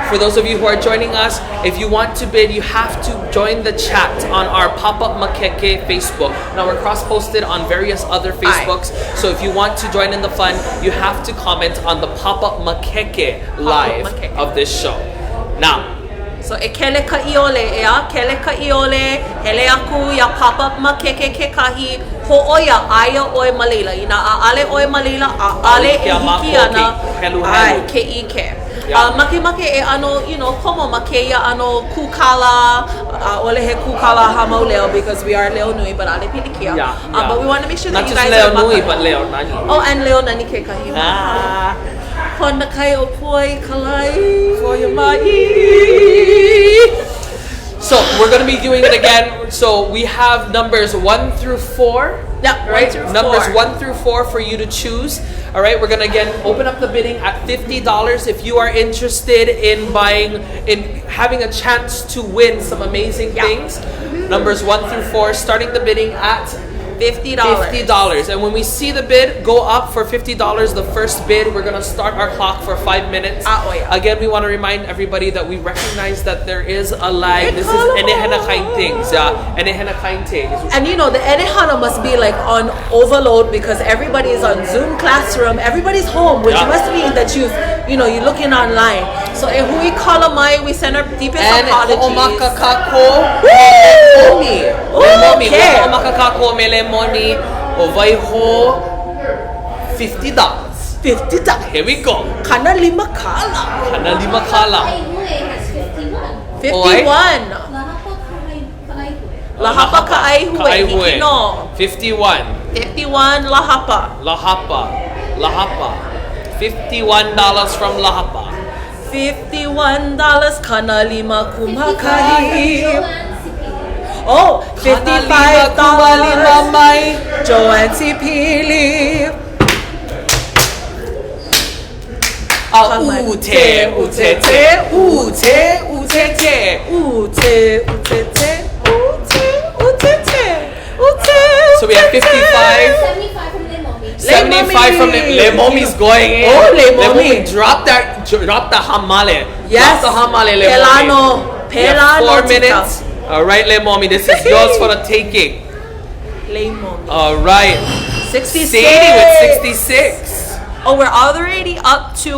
For those of you who are joining us, if you want to bid, you have to join the chat on our Pop-Up Mākeke Facebook. Now we're cross-posted on various other Facebooks, so if you want to join in the fun, you have to comment on the Pop-Up Mākeke Live of this show. Now, so e kele ka iole ea, kele ka iole, hele aku ya Pop-Up Mākeke ke kahi, ho'oia aya oe malila. Ina a'ale oe malila, a'ale e hiki ana, ai ke ike. Make e ano, you know, komo make ya ano kukala, ole he kukala hamau leo because we are leo nui, but ale pilikia. But we want to make sure that you guys are not just leo nui, but leonani. Oh, and leonani ke kahi. Konakaipo poi kalai for your mai. So we're gonna be doing it again. So we have numbers 1 through 4. Yeah, right. Numbers 1 through 4 for you to choose. All right. We're gonna again open up the bidding at $50. If you are interested in having a chance to win some amazing things, numbers 1 through 4, starting the bidding at $50. And when we see the bid go up for $50, the first bid, we're gonna start our clock for 5 minutes. Again, we want to remind everybody that we recognize that there is a lag. This is enehana kain things, enehana kain things. And you know, the enehana must be like on overload because everybody is on Zoom classroom. Everybody's home, which must mean that you're looking online. So hui kalamai, we send our deepest apologies. Moani over $50. $50. Here we go. Kana lima kala. 51. Lahapa ka'aihue. 51. 51 lahapa. $51 from Lahapa. $51 kana lima kumakai. Oh, $55 Joanne Sipili. So we have 55. 75 from Lemomi's going in. Oh, Lemomi, drop the hamale. Yes. Drop the hamale, Lemomi. Pelano. 4 minutes. All right, Lemomi, this is yours for the taking. Lemomi. All right. 66. Sadie with 66. Oh, we're already up to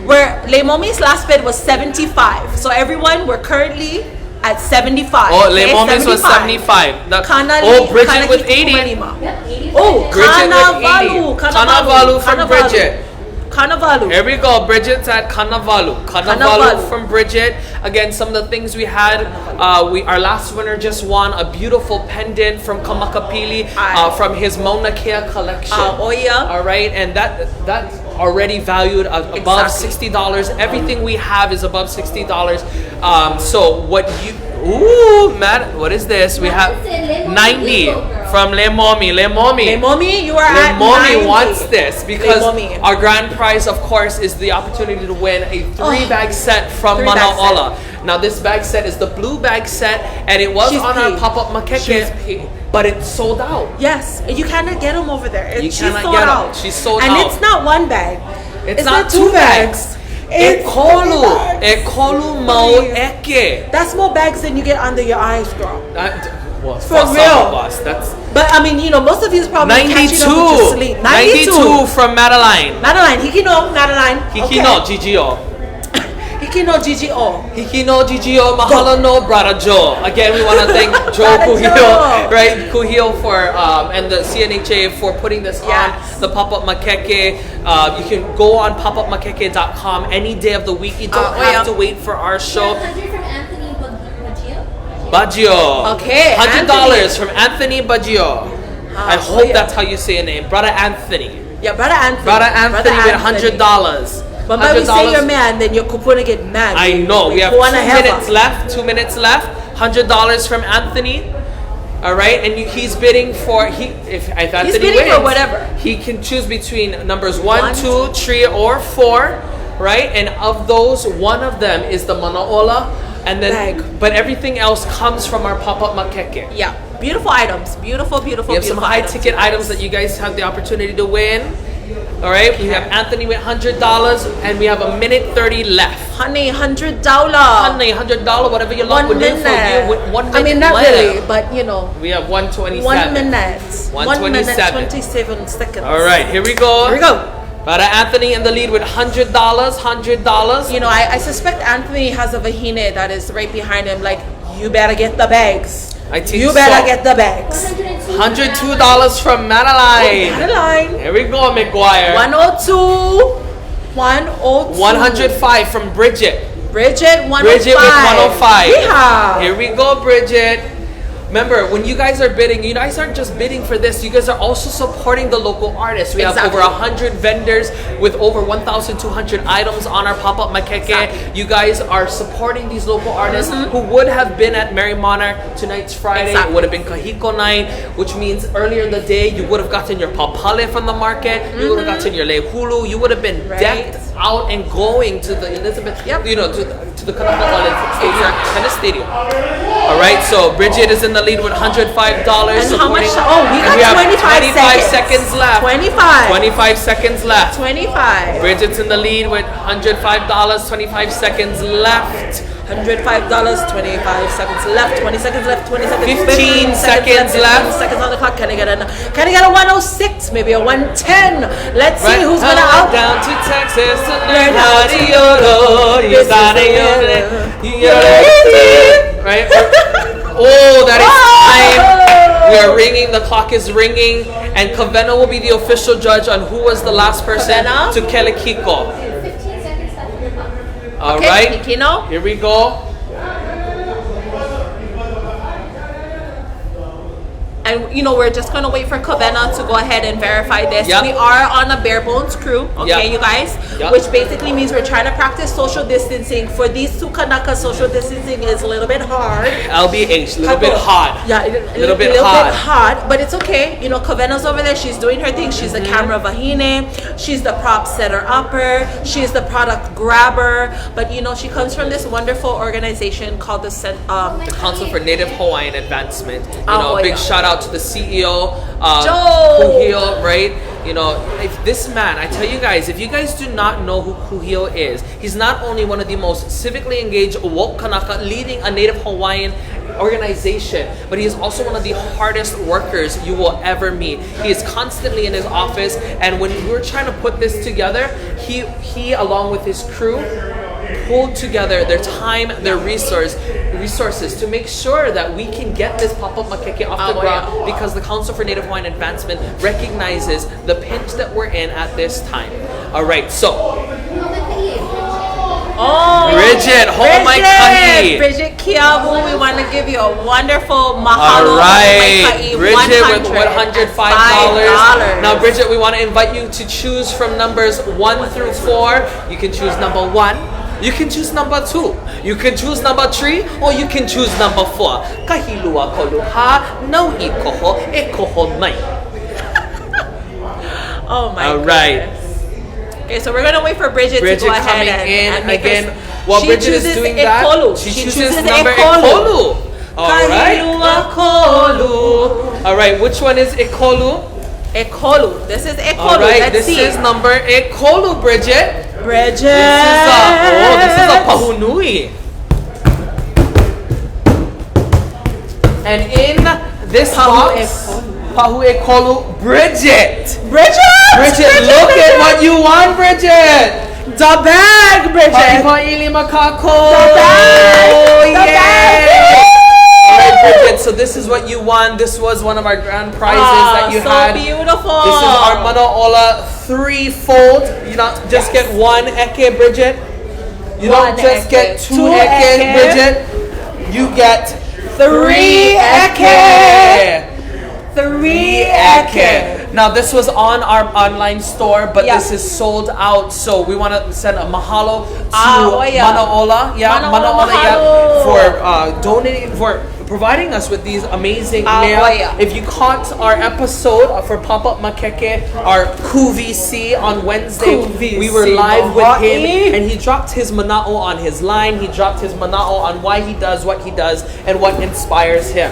where Lemomi's last bid was 75. So everyone, we're currently at 75. Oh, Lemomi's was 75. Bridget with 80. Oh, Bridget with 80. Kanavalu from Bridget. Kanavalu. Here we go. Bridget's at Kanavalu. Kanavalu from Bridget. Again, some of the things we had. Our last winner just won a beautiful pendant from Kamakapili from his Mauna Kea collection. All right, and that's already valued above $60. Everything we have is above $60. So what you? Ooh, Matt, what is this? We have 90 from Lemomi. Lemomi, you are at 90. Lemomi wants this because our grand prize, of course, is the opportunity to win a 3-bag set from Manaola. Now, this bag set is the blue bag set, and it was on our Pop-Up Mākeke, but it's sold out. Yes, you cannot get them over there. She's sold out. She's sold out. And it's not one bag. It's not 2 bags. Ekolu Mākeke. That's more bags than you get under your eyes, girl. For real. But I mean, most of you is probably 92. 92 from Madeline. Hikino, Madeline. Hikino, Gigio. Hiki no GGO. Hiki no GGO, mahalo no brother Joe. Again, we want to thank Joe Kuhio, right? Kuhio for and the CNHA for putting this on the Pop-Up Mākeke. You can go on popupmakeke.com any day of the week. You don't have to wait for our show. Baggio. Okay. $100 from Anthony Baggio. I hope that's how you say your name, brother Anthony. Yeah, brother Anthony. Brother Anthony with $100. But when we say your man, then your coupon get mad. I know. We have 2 minutes left. 2 minutes left. $100 from Anthony. All right, and he's bidding for if Anthony he's bidding wins, for whatever. He can choose between numbers 1, 2, 3, or 4. Right, and of those, one of them is the manaola, and then but everything else comes from our Pop-Up Mākeke. Yeah, beautiful items, beautiful. We have some high ticket items that you guys have the opportunity to win. All right, we have Anthony with $100, and we have a minute 30 left. Honey, $100. Honey, $100. Whatever you love, we're doing for you with 1 minute. I mean, not left. really, but you know. We have 1:27. 1 minute. 1:27. 1 minute 27 seconds. All right, here we go. Here we go. Brother Anthony in the lead with $100. $100. You know, I suspect Anthony has a vahine that is right behind him. Like, you better get the bags. You better get the bags. $102 from Madeline. Madeline. Here we go, McGuire. 102. 102. 105 from Bridget. Bridget, 105. Bridget with 105. Yeehaw. Here we go, Bridget. Remember, when you guys are bidding, you guys aren't just bidding for this. You guys are also supporting the local artists. We have over 100 vendors with over 1,200 items on our Pop-Up Mākeke. You guys are supporting these local artists who would have been at Merry Monarch. Tonight's Friday. It would have been Kahiko night, which means earlier in the day, you would have gotten your papale from the market. You would have gotten your lehulu. You would have been decked out and going to the Elizabeth, you know, to the Konakaipo tennis stadium. All right, so Bridget is in the lead with $105. And how much? Oh, we got 25 seconds left. 25 seconds left. 25. Bridget's in the lead with $105. 25 seconds left. $105, 25 seconds left, 20 seconds left, 20 seconds 15 seconds left. 15 seconds on the clock. Can I get a 106, maybe a 110? Let's see who's gonna out. Down to Texas to learn how to yodel. You gotta yodel. Right? Oh, that is time. We are ringing. The clock is ringing, and Kavena will be the official judge on who was the last person to Kelekiko. All right, here we go. And you know, we're just gonna wait for Kavena to go ahead and verify this. We are on a bare bones crew, okay, you guys, which basically means we're trying to practice social distancing. For these two Kanaka, social distancing is a little bit hard. LBH, a little bit hot. Yeah, a little bit hot, but it's okay. You know, Kavena's over there. She's doing her thing. She's the camera vahine. She's the prop setter upper. She's the product grabber. But you know, she comes from this wonderful organization called the Council for Native Hawaiian Advancement. You know, big shout out to the CEO, Joe Kuhio, right? You know, if this man, I tell you guys, if you guys do not know who Kuhio is, he's not only one of the most civically engaged woke Kanaka leading a Native Hawaiian organization, but he is also one of the hardest workers you will ever meet. He is constantly in his office, and when we were trying to put this together, he along with his crew pulled together their time, their resources to make sure that we can get this Pop-Up Mākeke off the ground, because the Council for Native Hawaiian Advancement recognizes the pinch that we're in at this time. All right, so Bridget, Bridget Kiabu, we want to give you a wonderful mahalo. All right, Bridget with $105. Now, Bridget, we want to invite you to choose from numbers 1 through 4. You can choose number 1. You can choose number 2. You can choose number 3, or you can choose number 4. Kahilua koluha, no ikoho, ekoho mai. Oh my. All right. Okay, so we're gonna wait for Bridget to go ahead and again. While Bridget is doing that, she chooses number ekolu. All right. All right. Which one is ekolu? Ekolu. This is ekolu. All right. This is number ekolu, Bridget. Bridget. This is a pahunui. And in this box, pahu ekolu, Bridget. Bridget, look at what you won, Bridget. The bag, Bridget. The bag. Oh, All right, Bridget, so this is what you won. This was one of our grand prizes that you had. So beautiful. This is our Manaola 3-fold. You don't just get one eke, Bridget. You don't just get two eke, Bridget. You get 3 eke. 3 eke. Now this was on our online store, but this is sold out. So we want to send a mahalo to Manaola, for donating, for providing us with these amazing nails. If you caught our episode for Pop-Up Mākeke, our QVC on Wednesday, we were live with him, and he dropped his manao on his line. He dropped his manao on why he does what he does and what inspires him.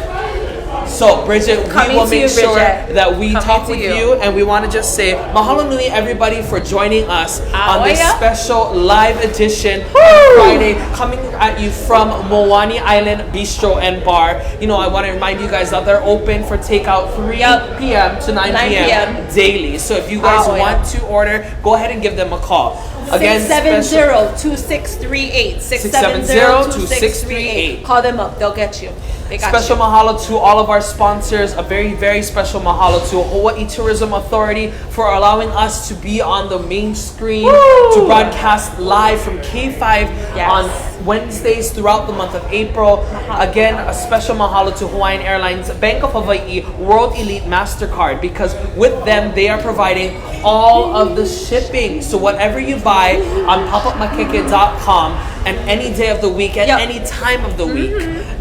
So, Bridget, we will make sure that we talk with you, and we want to just say mahalo nui everybody for joining us on this special live edition on Friday, coming at you from Moani Island Bistro and Bar. You know, I want to remind you guys that they're open for takeout 3 p.m. to 9 p.m. daily. So if you guys want to order, go ahead and give them a call. Again, 670-2638. 670-2638. Call them up. They'll get you. Special mahalo to all of our sponsors. A very, very special mahalo to Hawaii Tourism Authority for allowing us to be on the main screen to broadcast live from K5 on Wednesdays throughout the month of April. Again, a special mahalo to Hawaiian Airlines, Bank of Hawaii, World Elite MasterCard, because with them, they are providing all of the shipping. So whatever you buy on popupmakeke.com and any day of the week, at any time of the week,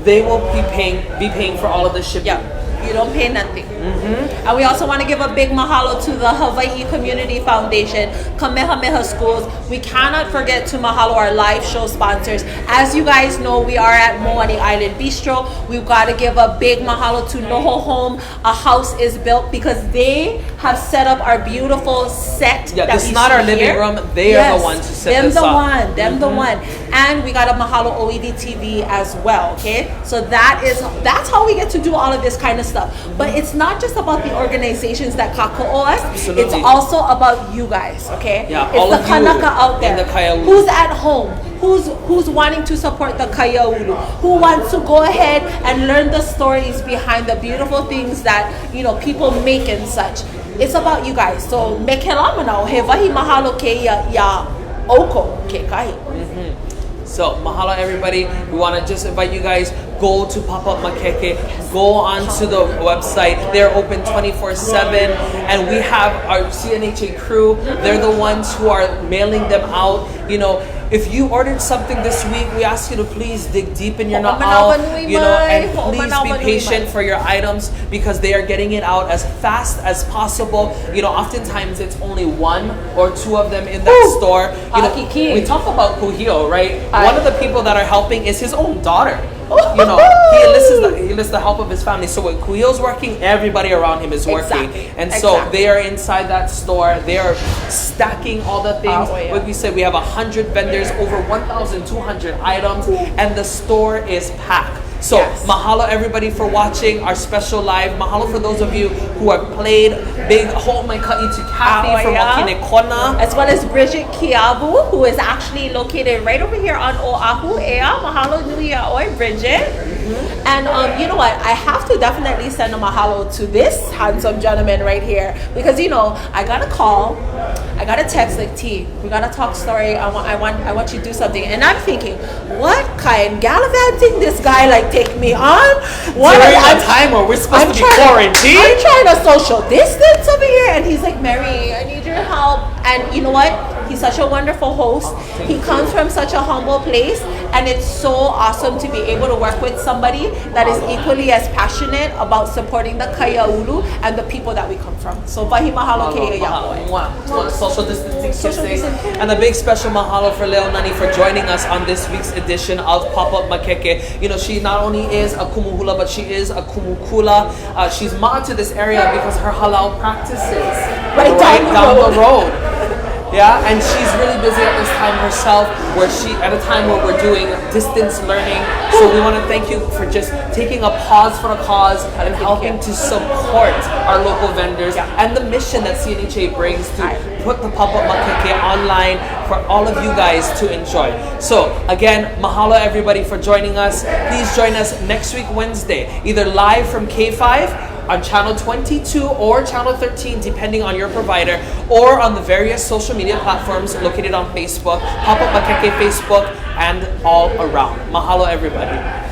they will be paying for all of the shipping. You don't pay nothing. And we also want to give a big mahalo to the Hawaii Community Foundation, Kamehameha Schools. We cannot forget to mahalo our live show sponsors. As you guys know, we are at Moani Island Bistro. We've got to give a big mahalo to Noho Home. A house is built because they have set up our beautiful set. Yeah, this is not our living room. They are the ones who set this up. Them the one. And we got a mahalo OED TV as well. Okay, so that's how we get to do all of this kind of stuff. But it's not just about the organizations that kaka'o us. Absolutely. It's also about you guys. Okay, yeah, it's all the of kanaka you out there. in the Kaiaulu. Who's at home? Who's wanting to support the Kaiaulu? Who wants to go ahead and learn the stories behind the beautiful things that people make and such. It's about you guys. So mekelamana he vahi mahalo ke ya oko ke kai. So mahalo everybody. We want to just invite you guys, go to Pop-Up Mākeke, go onto the website. They're open 24/7, and we have our CNHA crew. They're the ones who are mailing them out. If you ordered something this week, we ask you to please dig deep in your na'au, and please be patient for your items because they are getting it out as fast as possible. Oftentimes it's only 1 or 2 of them in that store. We talk about Kuhio, right? One of the people that are helping is his own daughter. He enlists the help of his family. So when Kuhio's working, everybody around him is working. And so they are inside that store. They are stacking all the things. Like we said, we have 100 vendors, over 1,200 items, and the store is packed. So mahalo everybody for watching our special live. Mahalo for those of you who have played big Ho'omaikai to Kathy from Wakinekona. As well as Bridget Kiabu, who is actually located right over here on Oahu Ea. Mahalo nui oi, Bridget. And you know what? I have to definitely send a mahalo to this handsome gentleman right here because I got a call, I got a text like T, we gotta talk story. I want you to do something, and I'm thinking, what kind gallivanting this guy like take me on? During a time where we're supposed to be quarantined. I'm trying to social distance over here, and he's like, Mary, I need your help. And you know what? He's such a wonderful host. He comes from such a humble place, and it's so awesome to be able to work with somebody that is equally as passionate about supporting the Kaiaulu and the people that we come from. So vahi mahalo ke ya. Social distancing. And a big special mahalo for Leonani for joining us on this week's edition of Pop-Up Mākeke. She not only is a Kumu Hula, but she is a Kumu Kula. She's ma to this area because her halal practices right down the road. Yeah, and she's really busy at this time herself, at a time where we're doing distance learning. So we want to thank you for just taking a pause for a cause and helping to support our local vendors and the mission that CNHA brings to put the Pop-Up Mākeke online for all of you guys to enjoy. So again, mahalo everybody for joining us. Please join us next week Wednesday, either live from K5 on channel 22 or channel 13, depending on your provider, or on the various social media platforms located on Facebook, Pop-Up Mākeke Facebook, and all around. Mahalo everybody.